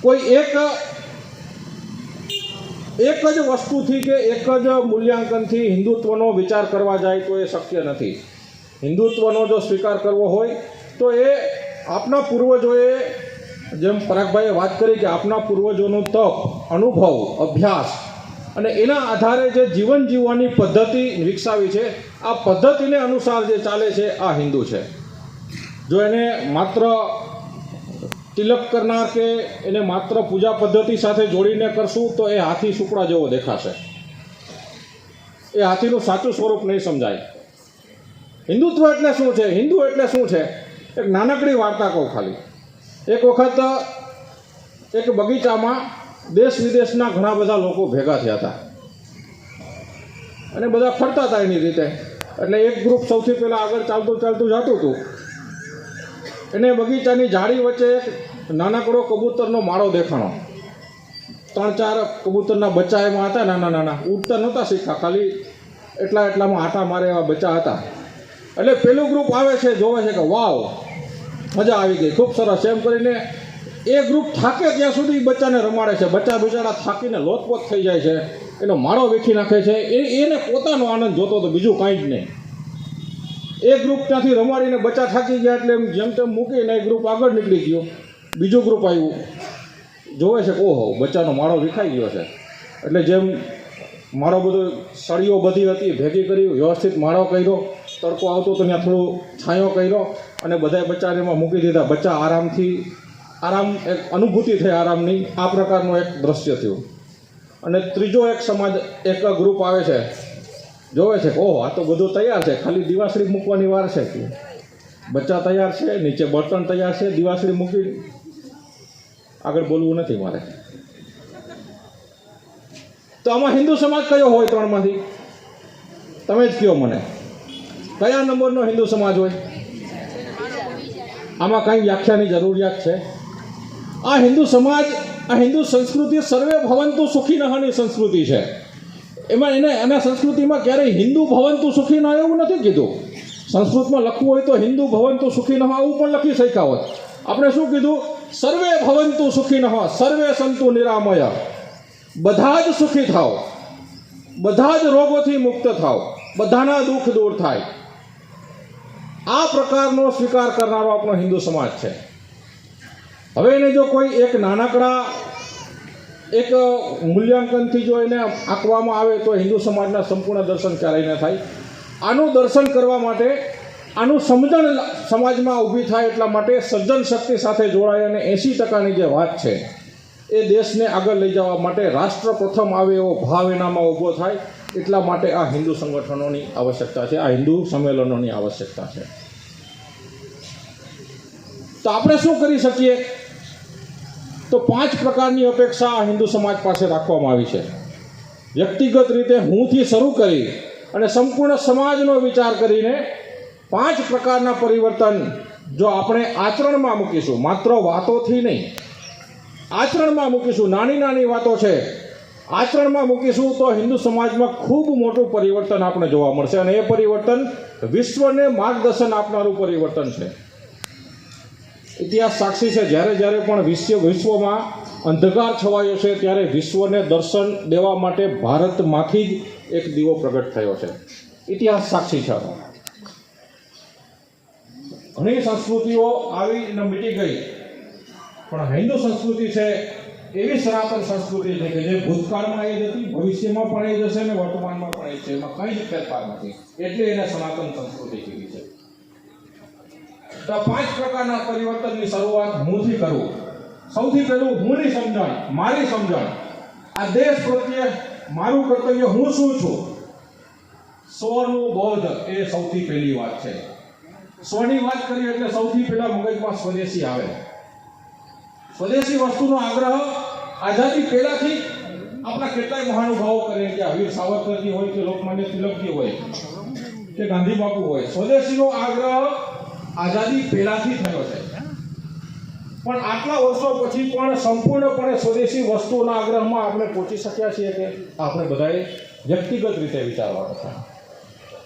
F: કોઈ એક જ વસ્તુથી કે એક જ મૂલ્યાંકનથી હિન્દુત્વનો વિચાર કરવા જાય તો એ શક્ય નથી. હિન્દુત્વનો જો સ્વીકાર કરવો હોય તો એ આપણા પૂર્વજોએ, જેમ પરાગભાઈએ વાત કરી કે આપણા પૂર્વજોનું તપ, અનુભવ, અભ્યાસ અને એના આધારે જે જીવન જીવવાની પદ્ધતિ વિકસાવી છે, આ પદ્ધતિને અનુસાર જે ચાલે છે આ હિન્દુ છે. જો એને માત્ર તિલક કરનાર કે એને માત્ર પૂજા પદ્ધતિ સાથે જોડીને કરશું તો એ હાથી સુપડા જેવો દેખાશે. એ હાથીનું સાચું સ્વરૂપ નહીં સમજાય. હિન્દુત્વ એટલે શું છે? હિન્દુ એટલે શું છે? એક નાનકડી વાર્તા કહું ખાલી. એક વખત એક બગીચામાં દેશ વિદેશના ઘણા બધા લોકો ભેગા થયા હતા અને બધા ફરતા હતા એની રીતે. એટલે એક ગ્રુપ સૌથી પહેલાં આગળ ચાલતું જતું હતું. એને બગીચાની ઝાડી વચ્ચે એક નાનકડો કબૂતરનો માળો દેખાણો. 3-4 કબૂતરના બચ્ચા એમાં હતા, નાના. ઉડતા નહોતા શીખા, ખાલી એટલામાં આટા મારે એવા બચ્ચા હતા. એટલે પેલું ગ્રુપ આવે છે, જોવે છે કે વાવ મજા આવી ગઈ, ખૂબ સરસ એમ કરીને એ ગ્રુપ થાકે ત્યાં સુધી બચ્ચાને રમાડે છે. બચ્ચા બિચારા થાકીને લોતપોત થઈ જાય છે, એનો માળો વીખી નાખે છે. એને પોતાનો આનંદ જોતો હતો, બીજું કાંઈ જ નહીં. એ ગ્રુપ ત્યાંથી રમાડીને બચ્ચા થાકી ગયા એટલે જેમ તેમ મૂકીને એ ગ્રુપ આગળ નીકળી ગયો. બીજું ગ્રુપ આવ્યું, જોવે છે કે ઓહો બચ્ચાનો માળો વિખાઈ ગયો છે. એટલે જેમ માળો બધો સળીઓ બધી હતી ભેગી કરી, વ્યવસ્થિત માળો કર્યો. તડકો આવતો તો ત્યાં થોડું છાંયો કર્યો અને બધાએ બચ્ચાને એમાં મૂકી દીધા. બચ્ચા આરામ, એક અનુભૂતિ થઈ આરામની. આ પ્રકારનું એક દ્રશ્ય થયું. અને ત્રીજો એક ગ્રુપ આવે છે, જોવે છે કે ઓહો આ તો બધું તૈયાર છે, ખાલી દિવાસળી મૂકવાની વાર છે. બચ્ચા તૈયાર છે, નીચે બર્તન તૈયાર છે, દિવાસળી મૂકી. આગળ બોલવું નથી મારે. તો આમાં હિન્દુ સમાજ કયો હોય ત્રણમાંથી? તમે જ કહો મને, કયા નંબરનો હિન્દુ સમાજ હોય? આમાં કંઈ વ્યાખ્યાની જરૂરિયાત છે? આ હિન્દુ સમાજ, આ હિન્દુ સંસ્કૃતિ સર્વે ભવંતુ સુખીનઃની સંસ્કૃતિ છે. એમાં એના સંસ્કૃતિમાં ક્યારેય હિન્દુ ભવંતુ સુખીનઃ એવું નથી કીધું. સંસ્કૃતમાં લખવું હોય તો હિન્દુ ભવંતુ સુખીનઃ આવું પણ લખી શક્યા હોત. આપણે શું કીધું? સર્વે ભવંતુ સુખીનઃ, સર્વે સંતુ નિરામય. બધા જ સુખી થાવ, બધા જ રોગોથી મુક્ત થાવ, બધાના દુઃખ દૂર થાય. આ પ્રકારનો સ્વીકાર કરનારો આપણો હિન્દુ સમાજ છે. હવે એને જો કોઈ એક નાનકડા એક મૂલ્યાંકનથી જો એને આંકવામાં આવે તો હિન્દુ સમાજના સંપૂર્ણ દર્શન ક્યારેય ન થાય. આનું દર્શન કરવા માટે, આનું સમજણ સમાજમાં ઊભી થાય એટલા માટે સર્જન શક્તિ સાથે જોડાય અને 80%ની જે વાત છે એ દેશને આગળ લઈ જવા માટે રાષ્ટ્ર પ્રથમ આવે એવો ભાવ એનામાં ઊભો થાય. એટલા માટે આ હિન્દુ સંગઠનોની આવશ્યકતા છે, આ હિન્દુ સંમેલનોની આવશ્યકતા છે. તો આપણે શું કરી શકીએ? તો 5 પ્રકારની અપેક્ષા આ હિન્દુ સમાજ પાસે રાખવામાં આવી છે. વ્યક્તિગત રીતે હુંથી શરૂ કરી અને સંપૂર્ણ સમાજનો વિચાર કરીને 5 પ્રકારના પરિવર્તન જો આપણે આચરણમાં મૂકીશું, માત્ર વાતોથી નહીં, આચરણમાં મૂકીશું, નાની નાની વાતો છે, આચરણમાં મૂકીશું તો હિન્દુ સમાજમાં ખૂબ મોટું પરિવર્તન આપણે જોવા મળશે. અને એ પરિવર્તન વિશ્વને માર્ગદર્શન આપનારું પરિવર્તન છે. ઇતિહાસ સાક્ષી છે, જ્યારે જ્યારે પણ વિશ્વમાં અંધકાર છવાયો છે ત્યારે વિશ્વને દર્શન દેવા માટે ભારતમાંથી જ એક દીવો પ્રગટ થયો છે. ઇતિહાસ સાક્ષી છે. ઘણી સંસ્કૃતિઓ આવી અને મીટી ગઈ, પણ હિન્દુ સંસ્કૃતિ છે એવી સનાતન સંસ્કૃતિ છે કે જે ભૂતકાળમાં એ જ હતી, ભવિષ્યમાં પણ એ જ હશે અને વર્તમાનમાં પણ એ છે. એમાં કંઈ જ ફેરફાર નથી, એટલે એને સનાતન સંસ્કૃતિ કીધી છે. તો 5 પ્રકારના પરિવર્તનની શરૂઆત હુંથી કરું. સૌથી પહેલું હુંની સમજણ, મારી સમજણ, આ દેશ પ્રત્યે મારું કર્તવ્ય, હું શું છું, સ્વનું બોધ, એ સૌથી પહેલી વાત છે. સ્વની વાત કરીએ એટલે સૌથી પહેલા મગજમાં સ્વદેશી આવે. સ્વદેશી વસ્તુનો આગ્રહ આઝાદી પહેલાથી આપણા કેટલાય મહાનુભાવો કરે, કે વીર સાવરકરજી હોય, કે લોકમાન્ય તિલકજી હોય, કે ગાંધી બાપુ હોય. સ્વદેશીનો આગ્રહ આઝાદી પહેલાથી થયો છે. પણ આટલા વર્ષો પછી પણ સંપૂર્ણપણે સ્વદેશી વસ્તુઓના આગ્રહમાં આપણે પહોંચી શક્યા છીએ કે? આપણે બધાએ વ્યક્તિગત રીતે વિચારવાનું છે.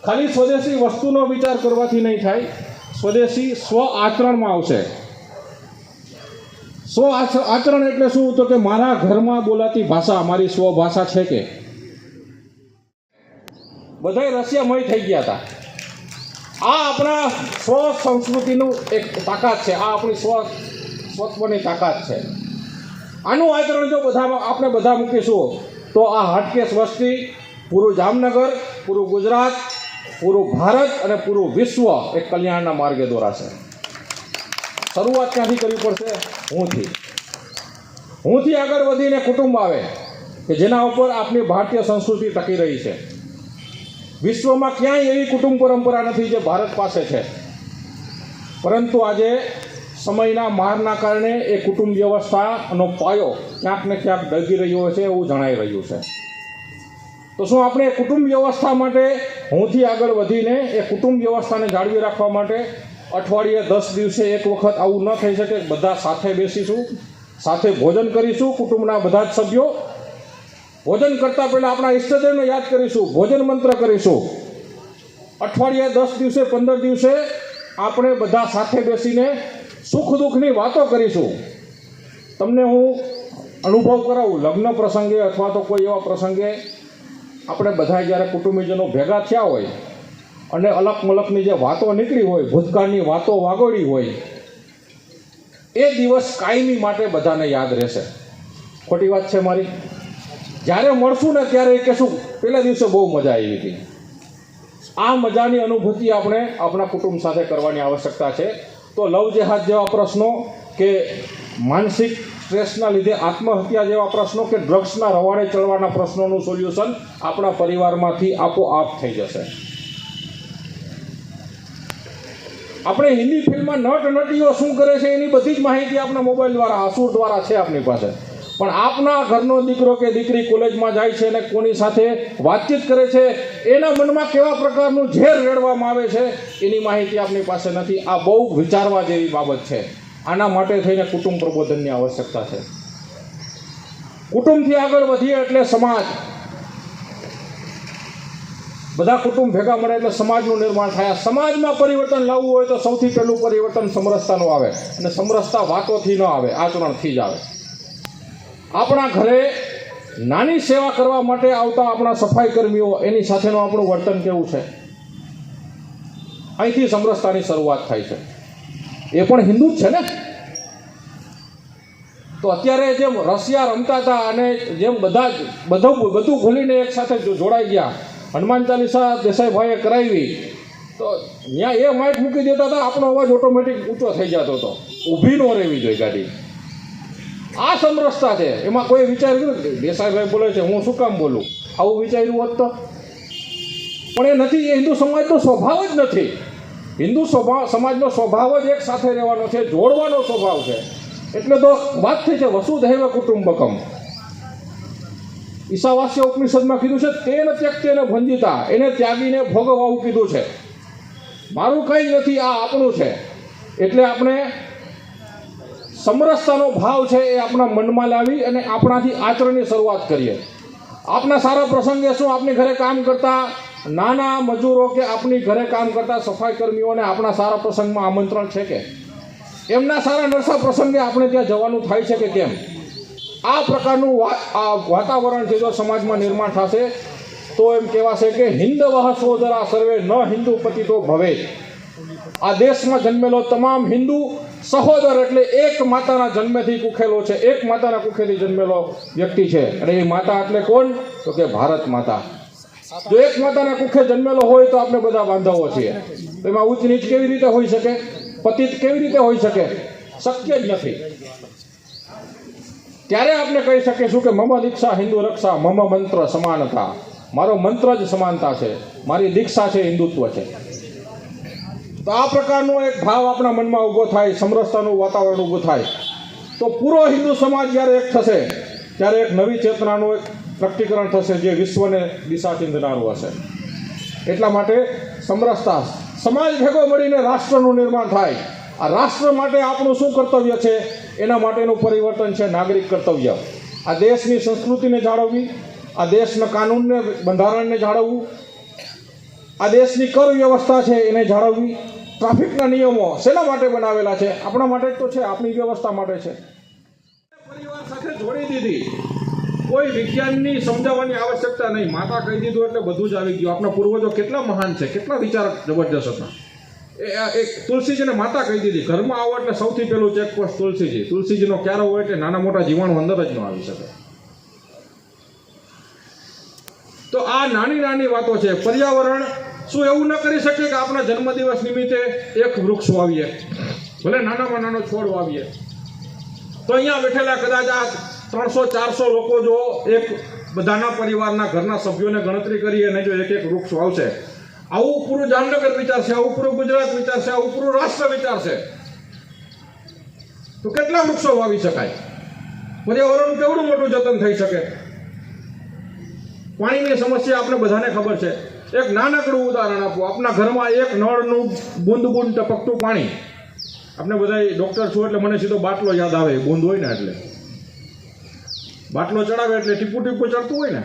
F: ખાલી સ્વદેશી વસ્તુનો વિચાર કરવાથી નહીં થાય, સ્વદેશી સ્વ આચરણમાં આવશે. સ્વ આચરણ એટલે શું? તો કે મારા ઘરમાં બોલાતી ભાષા મારી સ્વ ભાષા છે કે? બધાય રશિયામય થઈ ગયા હતા. આ આપણા સ્વ સંસ્કૃતિનું એક તાકાત છે, આ આપણી સ્વત્વની તાકાત છે. આનું આચરણ જો આપણે બધા મૂકીશું તો આ હાટકેશ વસ્તી, પૂરું જામનગર, પૂરું ગુજરાત, પૂરું ભારત અને પૂરું વિશ્વ એક કલ્યાણના માર્ગે દોરાશે. શરૂઆત ક્યાંથી કરવી પડશે? હુંથી આગળ વધીને કુટુંબ આવે કે જેના ઉપર આપણી ભારતીય સંસ્કૃતિ ટકી રહી છે. વિશ્વમાં ક્યાંય એવી કુટુંબ પરંપરા નથી જે ભારત પાસે છે. પરંતુ આજે સમયના મારના કારણે એ કુટુંબ વ્યવસ્થાનો પાયો ક્યાંક ને ક્યાંક ડગી રહ્યો છે એવું જણાઈ રહ્યું છે. તો શું આપણે કુટુંબ વ્યવસ્થા માટે હુંથી આગળ વધીને એ કુટુંબ વ્યવસ્થાને જાળવી રાખવા માટે અઠવાડિયે 10 દિવસે એક વખત આવું ન થઈ શકે? બધા સાથે બેસીશું, સાથે ભોજન કરીશું, કુટુંબના બધા જ સભ્યો. ભોજન કરતાં પહેલાં આપણા ઈષ્ટદેવને યાદ કરીશું, ભોજન મંત્ર કરીશું. અઠવાડિયે 10 દિવસે 15 દિવસે આપણે બધા સાથે બેસીને સુખ દુઃખની વાતો કરીશું. તમને હું અનુભવ કરાવું, લગ્ન પ્રસંગે અથવા તો કોઈ એવા પ્રસંગે આપણે બધા જ્યારે કુટુંબીજનો ભેગા થયા હોય અને અલગ મલકની જે વાતો નીકળી હોય, ભૂતકાળની વાતો વાગોળી હોય, એ દિવસ કાયમી માટે બધાને યાદ રહેશે. ખોટી વાત છે મારી? જ્યારે મળશું ને ત્યારે કહેશું પહેલા દિવસે બહુ મજા આવી હતી. આ મજાની અનુભૂતિ આપણે આપણા કુટુંબ સાથે કરવાની આવશ્યકતા છે. તો લવ જેહાદ જેવા પ્રશ્નો, કે માનસિક સ્ટ્રેસના લીધે આત્મહત્યા જેવા પ્રશ્નો, કે ડ્રગ્સના રવાડે ચડવાના પ્રશ્નોનું સોલ્યુશન આપણા પરિવારમાંથી આપોઆપ થઈ જશે. આપણે હિન્દી ફિલ્મમાં નટ નટીઓ શું કરે છે એની બધી જ માહિતી આપણા મોબાઈલ દ્વારા, આસુર દ્વારા છે આપણી પાસે. પણ આપના ઘરનો દીકરો કે દીકરી કોલેજમાં જાય છે અને કોની સાથે વાતચીત કરે છે, એના મનમાં કેવા પ્રકારનું ઝેર રેડવામાં આવે છે એની માહિતી આપની પાસે નથી. આ બહુ વિચારવા જેવી બાબત છે. આના માટે થઈને કુટુંબ પ્રબોધનની આવશ્યકતા છે. કુટુંબથી આગળ વધીએ એટલે સમાજ, બધા કુટુંબ ભેગા મળે એટલે સમાજનું નિર્માણ થાય. સમાજમાં પરિવર્તન લાવવું હોય તો સૌથી પહેલું પરિવર્તન સમરસતાનું આવે, અને સમરસતા વાતોથી ન આવે, આચરણથી જ આવે. આપણા ઘરે નાની સેવા કરવા માટે આવતા આપણા સફાઈ કર્મીઓ, એની સાથેનું આપણું વર્તન કેવું છે, અહીંથી સમરસતાની શરૂઆત થાય છે. એ પણ હિન્દુ જ છે ને. તો અત્યારે જેમ રશિયા રમતા હતા અને જેમ બધું ભૂલીને એક સાથે જોડાઈ ગયા, હનુમાન ચાલીસા દેસાઈભાઈએ કરાવી તો ત્યાં એ માઇક મૂકી દેતા હતા, આપણો અવાજ ઓટોમેટિક ઊંચો થઈ જતો હતો. ઊભી ન રહેવી જોઈએ ગાડી. આ સમરસતા છે. એમાં કોઈ વિચાર્યું દેસાઈભાઈ બોલે છે હું શું કામ બોલું, આવું વિચાર્યું હોત તો? પણ એ નથી. એ હિન્દુ સમાજનો સ્વભાવ જ નથી. હિન્દુ સમાજનો સ્વભાવ જ એક સાથે રહેવાનો છે, જોડવાનો સ્વભાવ છે. એટલે તો વાત થઈ છે વસુધૈવ કુટુંબકમ. ઈશાવાસ્ય ઉપનિષદમાં કીધું છે તેન ત્યક્તેન ભંજિતા, એને ત્યાગીને ભોગવવું કીધું છે. મારું કંઈ નથી, આ આપણું છે. એટલે આપણે સમરસતાનો ભાવ છે એ આપણા મનમાં લાવી અને આપણાથી આચરણની શરૂઆત કરીએ. આપણા સારા પ્રસંગે શું આપણી ઘરે કામ કરતા નાના મજૂરો કે આપણી ઘરે કામ કરતા સફાઈ કર્મીઓને આપણા સારા પ્રસંગમાં આમંત્રણ છે કે એમના સારા નરસા પ્રસંગે આપણે ત્યાં જવાનું થાય છે કે કેમ? આ પ્રકારનું વાતાવરણ છે જો સમાજમાં નિર્માણ થશે તો એમ કહેવાશે કે હિન્દવઃ સોદરા સર્વે ન હિન્દુ પતિતો ભવે. આ દેશમાં જન્મેલો તમામ હિન્દુ સહોદર એટલે એક માતાના જન્મેથી કુખેલો છે, એક માતાના કુખેથી જન્મેલો વ્યક્તિ છે. અને એ માતા એટલે કોણ? તો કે ભારત માતા. જો એક માતાના કુખે જન્મેલો હોય તો આપણે બધા બાંધવો છીએ. તો એમાં ઊંચ નીચ કેવી રીતે હોઈ શકે? પતિત કેવી રીતે હોઈ શકે? શક્ય જ નથી. ત્યારે આપણે કહી શકીશું કે મમ દીક્ષા હિન્દુ રક્ષા, મમ મંત્ર સમાનતા. મારો મંત્ર જ સમાનતા છે, મારી દીક્ષા છે હિન્દુત્વ છે. તો આ પ્રકારનો એક ભાવ આપણા મનમાં ઊભો થાય, સમરસતાનું વાતાવરણ ઊભું થાય તો પૂરો હિન્દુ સમાજ જ્યારે એક થશે ત્યારે એક નવી ચેતનાનું એક પ્રકટીકરણ થશે જે વિશ્વને દિશા ચિંધનારું હશે. એટલા માટે સમરસતા, સમાજ ભેગો મળીને રાષ્ટ્રનું નિર્માણ થાય. આ રાષ્ટ્ર માટે આપણું શું કર્તવ્ય છે એના માટેનું પરિવર્તન છે નાગરિક કર્તવ્ય. આ દેશની સંસ્કૃતિને જાળવવી, આ દેશના કાનૂનને, બંધારણને જાળવવું, આ દેશની કર વ્યવસ્થા છે એને જાળવવી. ટ્રાફિકના નિયમો શેના માટે બનાવેલા છે? આપણા માટે જ તો છે, આપણી વ્યવસ્થા માટે છે. પરિવાર સાથે જોડી દીધી. કોઈ વિજ્ઞાનની સમજાવવાની આવશ્યકતા નહીં. માતા કહી દીધું એટલે બધું જ આવી ગયું. આપણા પૂર્વજો કેટલા મહાન છે, કેટલા વિચાર જબરજસ્ત હતા. એક તુલસીજીને માતા કહી દીધી. ઘરમાં આવો એટલે સૌથી પહેલું ચેકપોસ્ટ તુલસીજી. તુલસીજીનો ક્યારો હોય એટલે નાના મોટા જીવાણુ અંદર જ ન આવી શકે. તો આ નાની નાની વાતો છે. પર્યાવરણ શું એવું ન કરી શકીએ કે આપણા જન્મદિવસ નિમિત્તે એક વૃક્ષ વાવીએ, ભલે નાનામાં નાનો છોડ વાવીએ? તો અહીંયા બેઠેલા કદાચ આ 300-400 લોકો જો એક બધાના પરિવારના ઘરના સભ્યોને ગણતરી કરીએ અને જો એક વૃક્ષ વાવશે, આવું પૂરું જામનગર વિચારશે, આવું પૂરું ગુજરાત વિચારશે, આવું પૂરું રાષ્ટ્ર વિચારશે, તો કેટલા વૃક્ષો વાવી શકાય? પર્યાવરણનું કેવડું મોટું જતન થઈ શકે? પાણીની સમસ્યા આપણે બધાને ખબર છે. એક નાનકડું ઉદાહરણ આપો. આપણા ઘરમાં એક નળનું બૂંદ બૂંદ ટપકતું પાણી. આપણે બધા ડૉક્ટર છું એટલે મને સીધો બાટલો યાદ આવે. બૂંદ હોય ને એટલે બાટલો ચડાવે એટલે ટીપું ટીપું ચડતું હોય ને.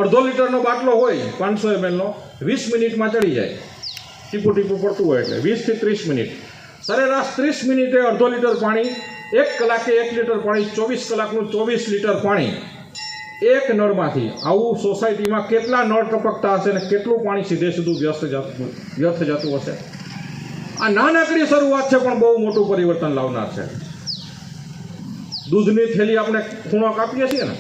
F: 1/2 લીટરનો બાટલો હોય 500 ml નો, 20 મિનિટમાં ચડી જાય. ટીપું ટીપું પડતું હોય એટલે 20 થી 30 મિનિટ. સરેરાશ 30 મિનિટે 1/2 લીટર પાણી, 1 કલાકે 1 લીટર પાણી, 24 કલાકનું 24 લીટર પાણી એક નળમાંથી. આવું સોસાયટીમાં કેટલા નળ ટપકતા હશે ને કેટલું પાણી સીધે સીધું વ્યર્થ જતું હશે? આ નાનકડી શરૂઆત છે પણ બહુ મોટું પરિવર્તન લાવનાર છે. દૂધની થેલી આપણે ખૂણો કાપીએ છીએ ને,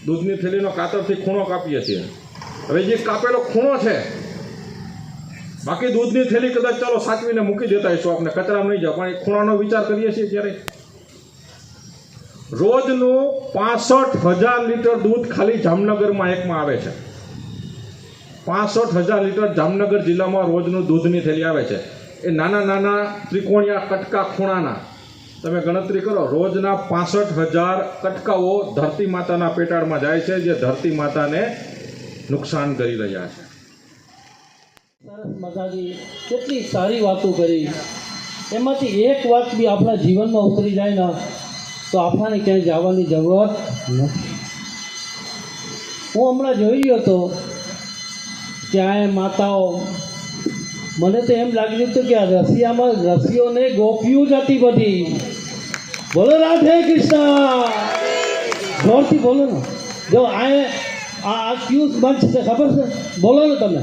F: દૂધની થેલીનો કાતરથી ખૂણો કાપીએ છીએ. હવે જે કાપેલો ખૂણો છે, બાકી દૂધની થેલી કદાચ ચાલો સાચવીને મૂકી દેતા હશો, આપણે કચરામાં નહીં જાવ, પણ એ ખૂણાનો વિચાર કરીએ છીએ ત્યારે રોજનું 65,000 લીટર દૂધ ખાલી જામનગરમાં એકમાં આવે છે. 65,000 લીટર જામનગર જિલ્લામાં રોજનું દૂધની થેલી આવે છે. એ નાના નાના ત્રિકોણિયા કટકા ખૂણાના તમે ગણતરી કરો, રોજના 65,000 કટકાઓ ધરતી માતાના પેટાળમાં જાય છે, જે ધરતી માતાને નુકસાન કરી રહ્યા છે.
G: સરસ મજાની કેટલી સારી વાતો કરી. એમાંથી એક વાત બી આપણા જીવનમાં ઉતરી જાય ને તો આપણને ક્યાંય જવાની જરૂરત નથી. હું હમણાં જોઈ રહ્યો હતો ત્યાં માતાઓ, મને તો એમ લાગ્યું હતું કે આ રશિયામાં રસીઓને ગોપીઓ જ હતી બધી. બોલો રાધે કૃષ્ણ, જોરથી બોલો ને. જો આ ક્યુ મંચ છે ખબર છે? બોલો ને તમે.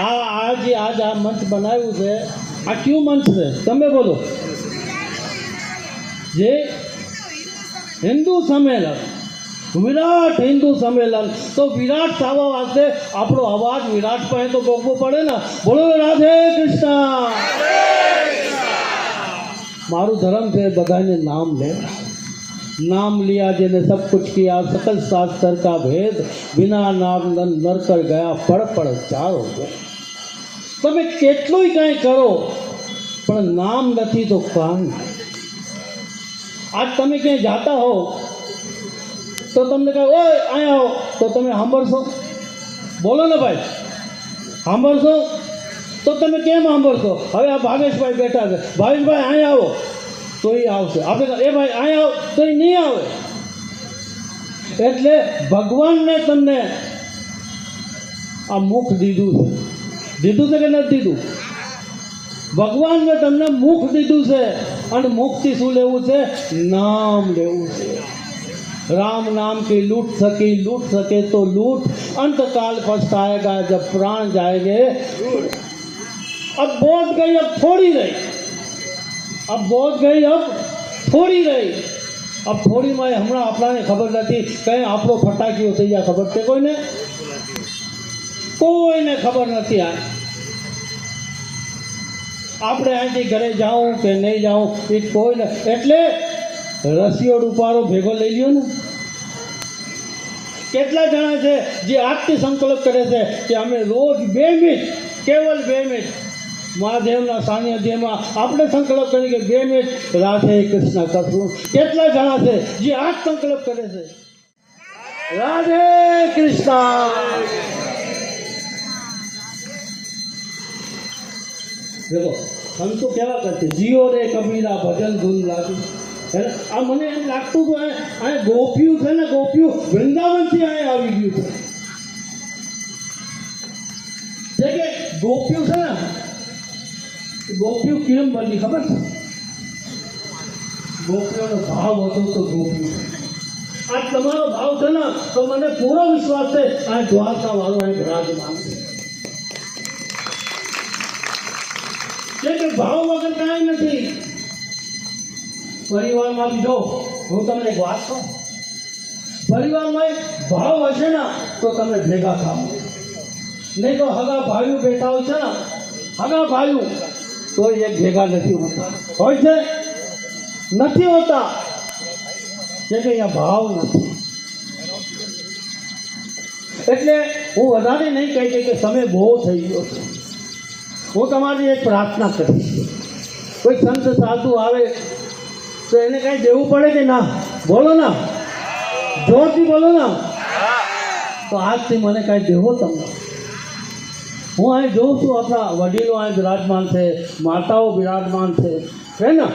G: આજ આ મંચ બનાવ્યું છે, આ ક્યુ મંચ છે? તમે બોલો. જે હિન્દુ સંમેલન, વિરાટ હિન્દુ સંમેલન. તો વિરાટ થવા વાસ્તે આપણો અવાજ વિરાટ પાસે તો ભોગવો પડે ને. બોલો રાધે કૃષ્ણ. મારું ધર્મ છે બધાને નામ લેવા. नाम लिया जिने सब कुछ किया, सकल शास्त्र का भेद, बिना नाम नर कर ગયા પડ ચારો. તમે કેટલુંય કાંઈ કરો પણ નામ નથી તો કાંઈ. આજ તમે ક્યાંય જાતા હો તો તમને કહે ઓય અહીંયા આવો તો તમે સાંભળશો? બોલો ને ભાઈ, સાંભળશો? તો તમે કેમ સાંભળશો? હવે આ ભાવેશભાઈ બેઠા છે, ભાવેશભાઈ અહીંયા આવો તો એ આવશે. આપણે એ ભાઈ અહીંયા આવો તો એ નહીં આવે. એટલે ભગવાનને તમને આ મુખ દીધું છે. દીધું છે કે નથી દીધું? ભગવાનને તમને મુખ દીધું છે. અને મુખથી શું લેવું છે? નામ લેવું છે. राम नाम की लूट सके तो लूट, अंतकाल पछताएगा जब प्राण जाएंगे. अब बहुत गई अब थोड़ी रही, अब बहुत गई अब થોડી રહી. अब થોડી માં હમણાં આપણાને ખબર નથી કંઈ આપણો ફટાકીઓ થઈ જાય ખબર છે કોઈને? કોઈને ખબર નથી. આપણે અહીંથી ઘરે જાઉં કે નહીં જાઉં એ કોઈને. એટલે રસીઓ રૂપારો ભેગો લઈ લ્યો ને. કેટલા જણા છે જે આજથી સંકલ્પ કરે છે કે અમે રોજ 2 મિનિટ, કેવલ 2 મિનિટ મહાદેવના સાનિધ્યમાં આપણે સંકલ્પ કરી કે 2 મિનિટ રાધે કૃષ્ણ કરશું. કેટલા જણા છે જે આજ સંકલ્પ કરે છે? રાધે કૃષ્ણ. देखो સંતો કેવા કરશે? જીઓ રે કબીરા ભજન ધૂન લાગી. આ મને એમ લાગતું હતું આ ગોપિયું છે ને, ગોપિયું વૃંદાવનથી અહીંયા આવી ગયું છે. કે ગોપિયું છે ને, ગોપિયું કેમ બની ખબર છે? ગોપીઓનો ભાવ હતો તો ગોપિયું. આ તમારો ભાવ છે ને તો મને પૂરો વિશ્વાસ છે આ દ્વારકા વાળો અહીં બિરાજમાન છે. કે ભાવ વગર કાંઈ નથી. પરિવારમાં બી જો હું તમને એક વાત કહું, પરિવારમાં ભાવ હશે ને તો તમે ભેગા થાઓ. નહીં તો હગા ભાઈઓ બેઠા હોય છે ને, હગા ભાઈઓ તો એ ભેગા નથી હોતા. હોય છે? નથી હોતા. કે અહીંયા ભાવ નથી. એટલે હું વધારે નહીં કહી કે સમય બહુ થઈ ગયો છે. હું તમારી એક પ્રાર્થના કરીશ. કોઈ સંત સાધુ આવે તો એને કાંઈ દેવું પડે કે ના? બોલો ના, જોરથી બોલો ના. તો આજથી મને કાંઈ દેવો તમને. હું અહીં જોઉં છું આપણા વડીલો અહીં બિરાજમાન છે, માતાઓ બિરાજમાન છે, હે ને?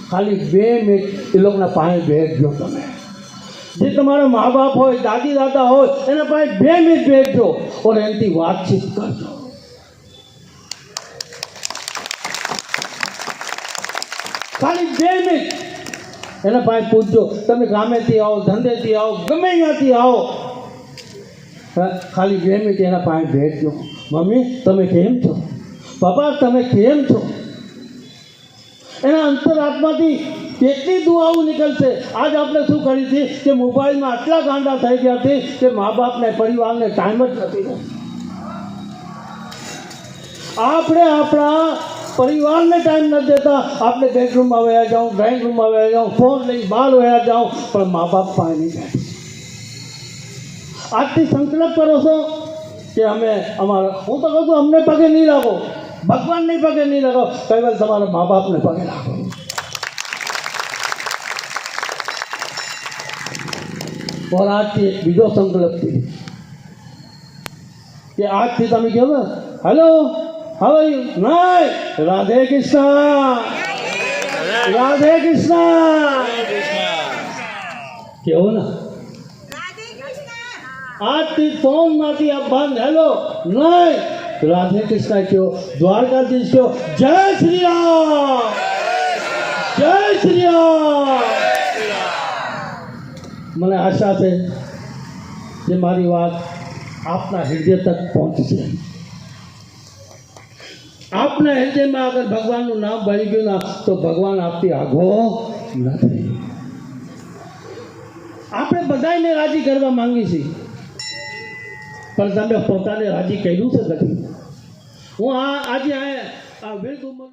G: ખાલી 2 મિનિટ એ લોકોના પાસે બેસજો તમે. જે તમારા મા બાપ હોય, દાદી દાદા હોય, એના પાસે 2 મિનિટ બેસજો और એનાથી વાતચીત કરજો. ખાલી 2 મિનિટ એના પાસે પૂછજો. તમે ગામેથી આવો, ધંધેથી આવો, ગમે ત્યાંથી આવો, ખાલી 2 મિનિટ એના પાસે બેસજો. મમ્મી તમે કેમ છો? પપ્પા તમે કેમ છો? એના અંતરાત્માથી કેટલી દુઆઓ નીકળશે. આજ આપણે શું કરી હતી કે મોબાઈલમાં આટલા ગાંડા થઈ ગયા હતી કે મા બાપને, પરિવારને ટાઈમ જ નથી. આપણે આપણા પરિવારને ટાઈમ નથી દેતા. આપણે બેડરૂમમાં વયા જાઉં, ડ્રોઈંગ રૂમમાં વયા જાઉં, ફોન લઈ બહાર વયા જાઉં, પણ મા બાપ પાસે નહીં જાય. આજથી સંકલ્પ કરો છો કે અમે અમારા, હું તો કહું છું અમને પગે નહીં લાગો. ભગવાનની પગે નહીં લગાવો, કહેવાય તમારા મા બાપને પગે લાગો. और આજથી એક બીજો સંકલ્પ છે કે આજથી તમે કહો ને, હેલો હવે નહીં, રાધે કૃષ્ણ, રાધે કૃષ્ણ કેવો ને. આજથી સોમનાથથી આ બંધ, હેલો નહીં, રાધે કૃષ્ણ કહો. દ્વારકાધીશ કહો, જય શ્રી રામ, જય શ્રી રામ. મને આશા છે કે મારી વાત આપના હૃદય તક પહોંચશે. આપના હૃદયમાં અગર ભગવાનનું નામ ભળી ગયું ના તો ભગવાન આપથી આઘો નથી. આપણે બધાને રાજી કરવા માંગીએ છીએ, પણ તમે પોતાને રાજી કર્યું છે નથી. હું આજે આ વૃદ્ધ ઉંમર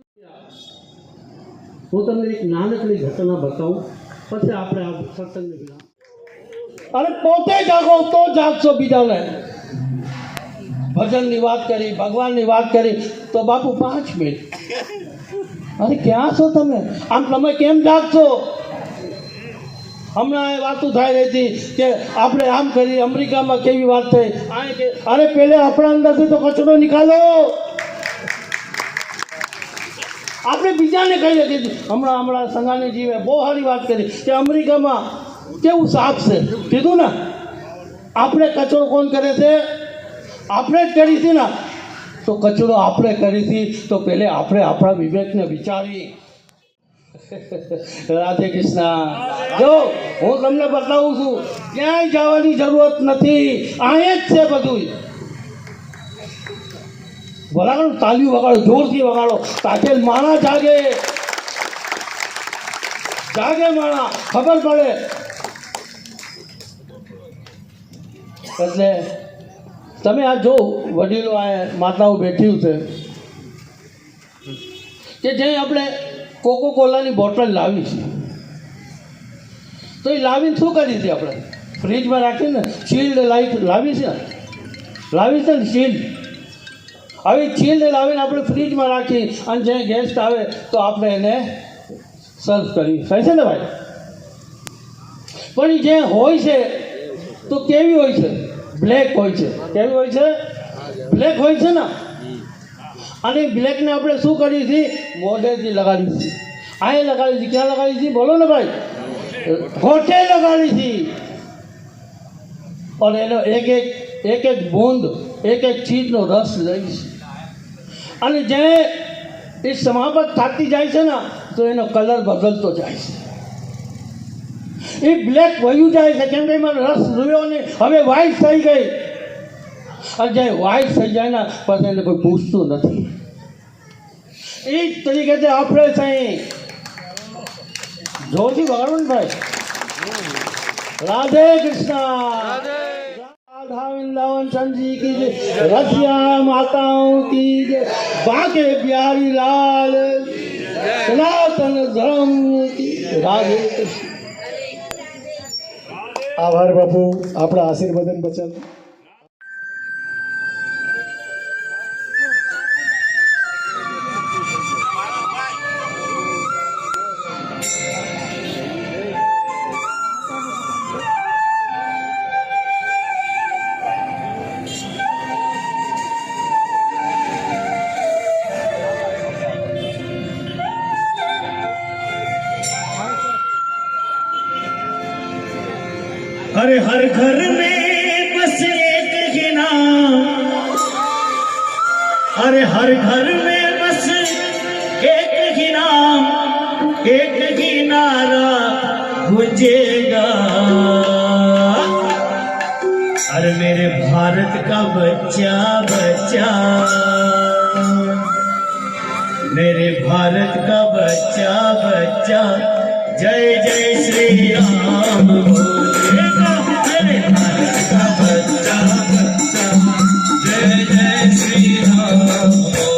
G: હું તમને એક નાનકડી ઘટના બતાવું, પછી આપણે આ સત્સંગને વિરામ. અરે પોતે જાગો તો જાગશો, બીજાને ભજનની વાત કરી, ભગવાનની વાત કરી તો બાપુ 5 મિનિટ. અરે ક્યાં છો તમે? આમ તમે કેમ જાગશો? હમણાં એ વાતો થઈ રહી હતી કે આપણે આમ કરી, અમેરિકામાં કેવી વાત થઈ, અરે પહેલે આપણા અંદરથી તો કચરો નિકાલો. આપણે બીજાને કહીએ કે હમણાં સંગાની જીવે બહુ સારી વાત કરી કે અમેરિકામાં કેવું સાફ છે, કીધું ને. આપણે કચરો કોણ કરે છે? આપણે જ કરી હતી ને. તો કચરો આપણે કરી હતી તો પહેલે આપણે આપણા વિવેકને વિચારી. રાધે કૃષ્ણ. જો હું તમને બતાવું છું, ક્યાંય જવાની જરૂરત નથી, અહીંયા જ છે બધું. વગાડો, તાલીઓ વગાડો, જોરથી વગાડો, તાકે માણા જાગે, જાગે માણા, ખબર પડે. એટલે તમે આ જો વડીલો આ માતાઓ બેઠી છે કે જે આપણે કોકો કોલાની બોટલ લાવી છે, તો એ લાવીને શું કરી છે? આપણે ફ્રીજમાં રાખીને ચીલ્ડ લાઈટ લાવી છે ને ચીલ્ડ. હવે ચીલ્ડ લાવીને આપણે ફ્રીજમાં રાખી અને જે ગેસ્ટ આવે તો આપણે એને સર્વ કરી થાય છે ને ભાઈ. પણ જે હોય છે તો કેવી હોય છે? બ્લેક હોય છે. કેવી હોય છે? બ્લેક હોય છે ને. અને બ્લેકને આપણે શું કરી હતી? મોઢેથી લગાડી હતી. આ લગાડી હતી. ક્યાં લગાડી હતી? બોલો ને ભાઈ. હોઠે લગાડી હતી. અને એનો એક એક બૂંદ, એક ચીજનો રસ લઈ છે. અને જે એ સમાપ્ત થતી જાય છે ને તો એનો કલર બદલતો જાય છે. એ બ્લેક વયું જાય છે, કેમ કે એમાં રસ રહ્યો ને હવે વ્હાઈટ થઈ ગઈ. અને જે વ્હાઈટ થઈ જાય ને પછી એને કોઈ પૂછતું નથી. એ જ તરીકે આપણે સહી જોરથી વગાડો ને ભાઈ. રાધે કૃષ્ણ. राधा वृंदावन चंद जी की जय, रसिया माताओं की जय, बाके प्यारी लाल सनातन धर्म की राधे कृष्ण.
B: આભાર બાપુ, આપણા આશીર્વાદન બચન.
A: अरे हर घर में बस एक ही नाम, अरे हर घर में बस एक ही नाम, एक ही नारा गूंजेगा, अरे मेरे भारत का बच्चा बच्चा, मेरे भारत का बच्चा बच्चा, जय जय श्री राम बोलेगा, मेरे भारत का बच्चा बच्चा, जय जय श्री राम बोलेगा.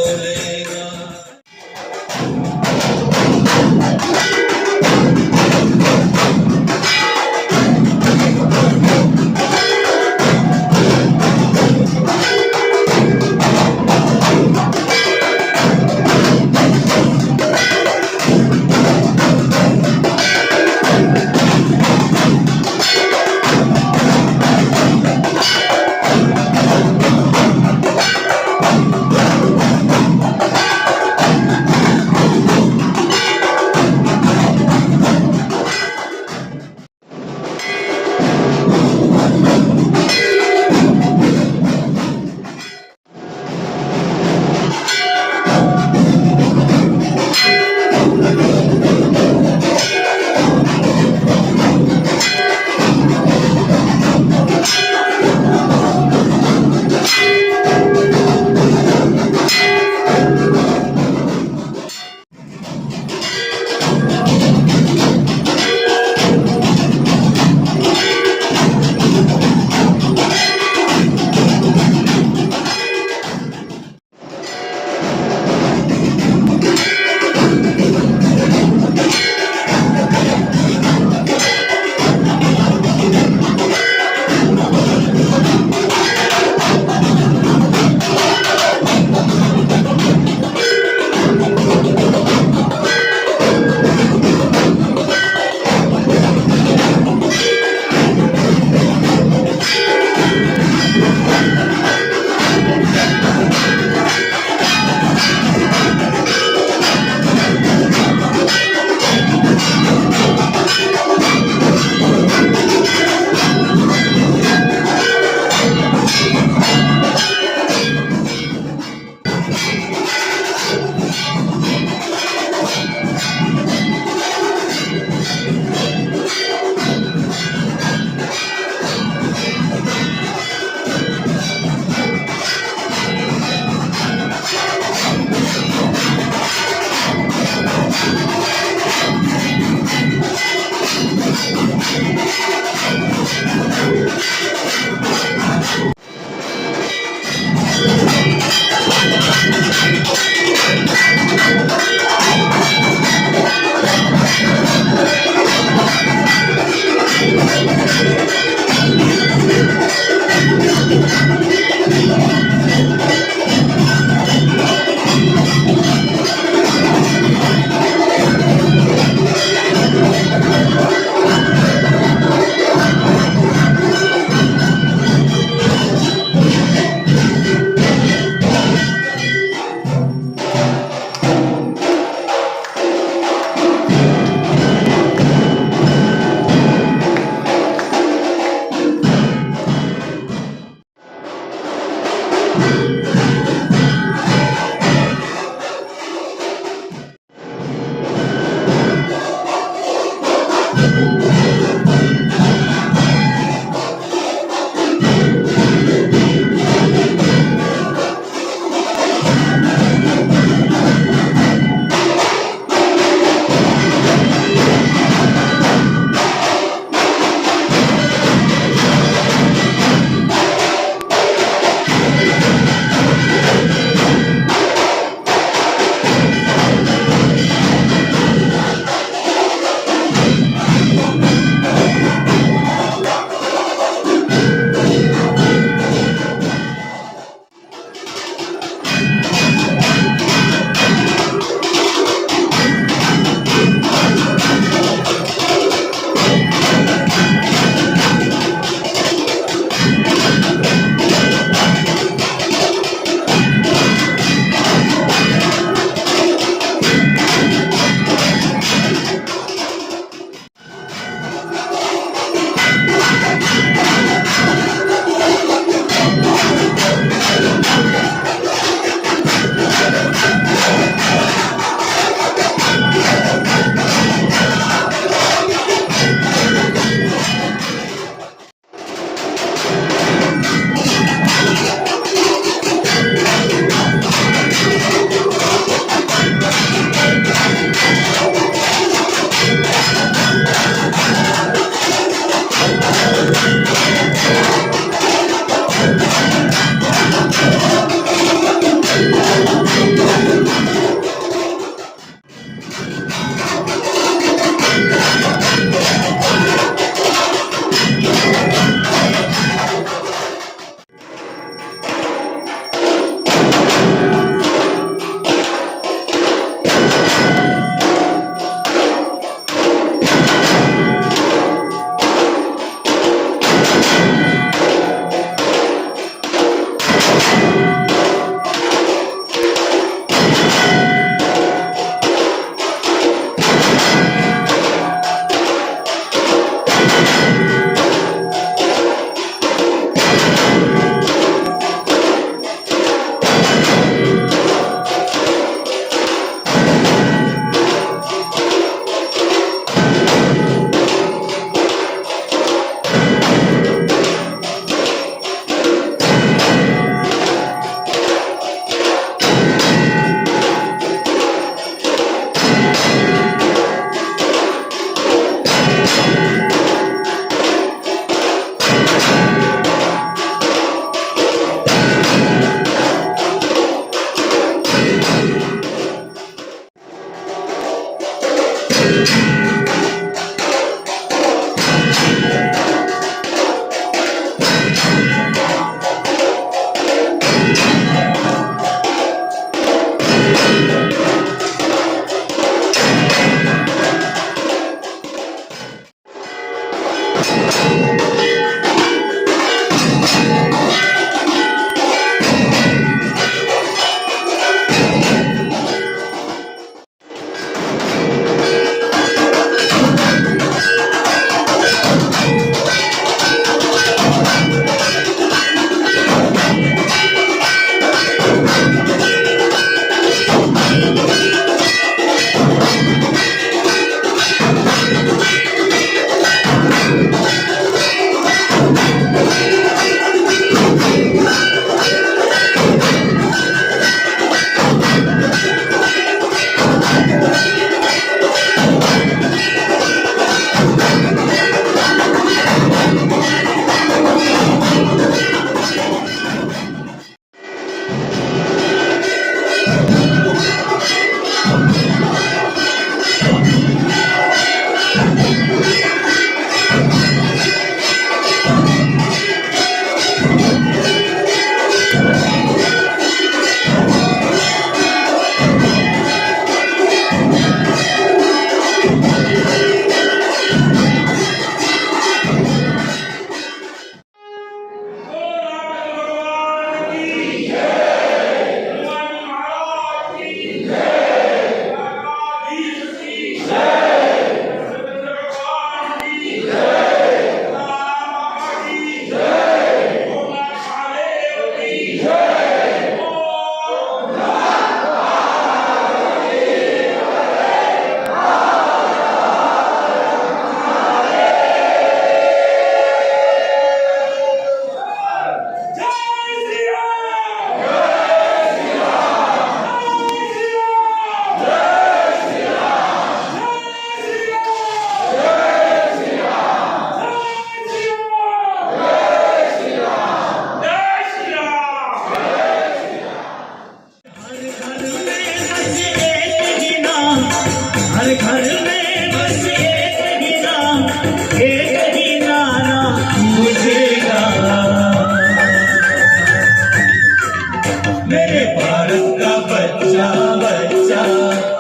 A: मेरे भारत का बच्चा बच्चा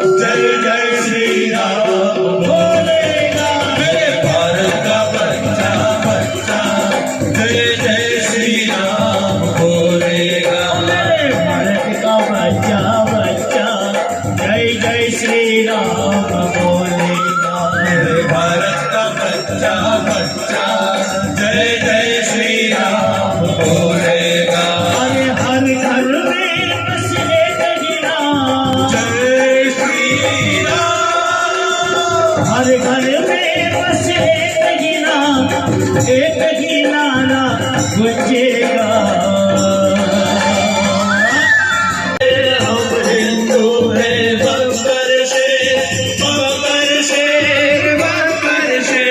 A: जय जय श्री राम बोलेगा। मेरे भारत का बच्चा बच्चा जय जय श्री राम बोलेगा। मेरे भारत का बच्चा बच्चा जय जय श्री राम बोलेगा। मेरे भारत का बच्चा बच्चा जय जय श्री राम बोलेगा। अरे हर घर में बस एक ही नाम जय श्री राम। हर घर में बस एक ही नाम, एक ही नारा गुंजेगा। हम हिंदू हैं बकर से बकर से बकर से।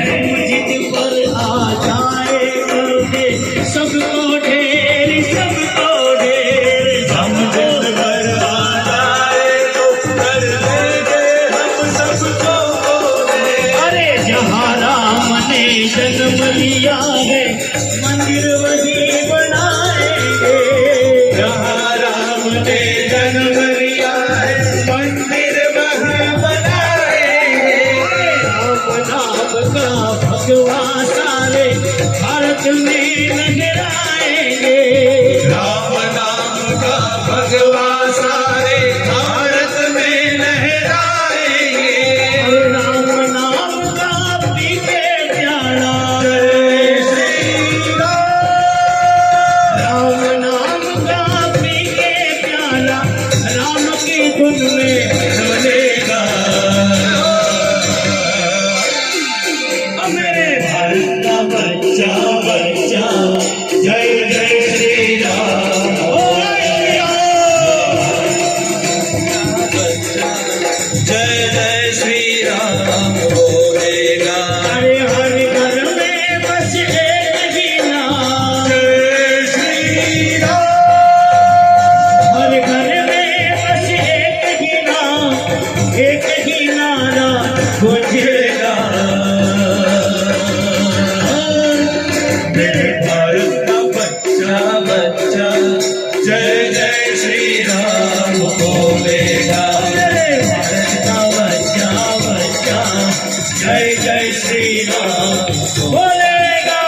A: हम जिद पर आ जाएंगे सबको ढेर सबको ढेर। हम जिद पर आ जाए तो कर देंगे हम सबको ढेर। अरे जहाँ राम ने जन्म लिया है मंदिर वही बनाएंगे। जहाँ राम ने जन्म लिया है मंदिर वहाँ बनाएंगे। राम नाम का भगवा सारे भारत में लहराएंगे। राम नाम का भगवा सारे भारत में लहराएंगे। राम नाम का पीके प्यारा जय श्री राम। राम नाम का पीके प्यारा राम की धुन में डोलेगा। मेरे भारत का बच्चा बच्चा जय जय श्री राम बोलेगा। जय जय श्री राम बोलेगा। अरे हर घर में बस एक ही नाम जय श्री राम। हर घर में बस एक ही नाम, एक ही नारा गुंजेगा। मेरे भारत का बच्चा बच्चा जय जय श्री राम बोलेगा। मेरे भारत का बच्चा बच्चा जय जय श्री राम बोलेगा।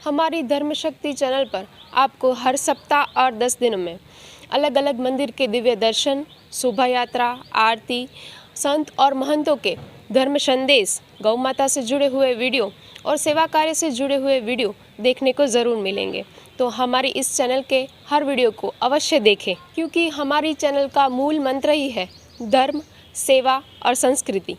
C: हमारी धर्म शक्ति चैनल पर आपको हर सप्ताह और 10 दिनों में अलग अलग मंदिर के दिव्य दर्शन, शोभा यात्रा, आरती, संत और महंतों के धर्म संदेश, गौ माता से जुड़े हुए वीडियो और सेवा कार्य से जुड़े हुए वीडियो देखने को ज़रूर मिलेंगे। तो हमारी इस चैनल के हर वीडियो को अवश्य देखें, क्योंकि हमारी चैनल का मूल मंत्र ही है धर्म, सेवा और संस्कृति।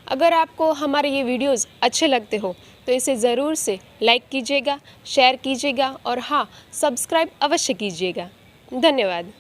C: अगर आपको हमारे ये वीडियोस अच्छे लगते हो तो इसे ज़रूर से लाइक कीजिएगा, शेयर कीजिएगा और हाँ, सब्सक्राइब अवश्य कीजिएगा। धन्यवाद।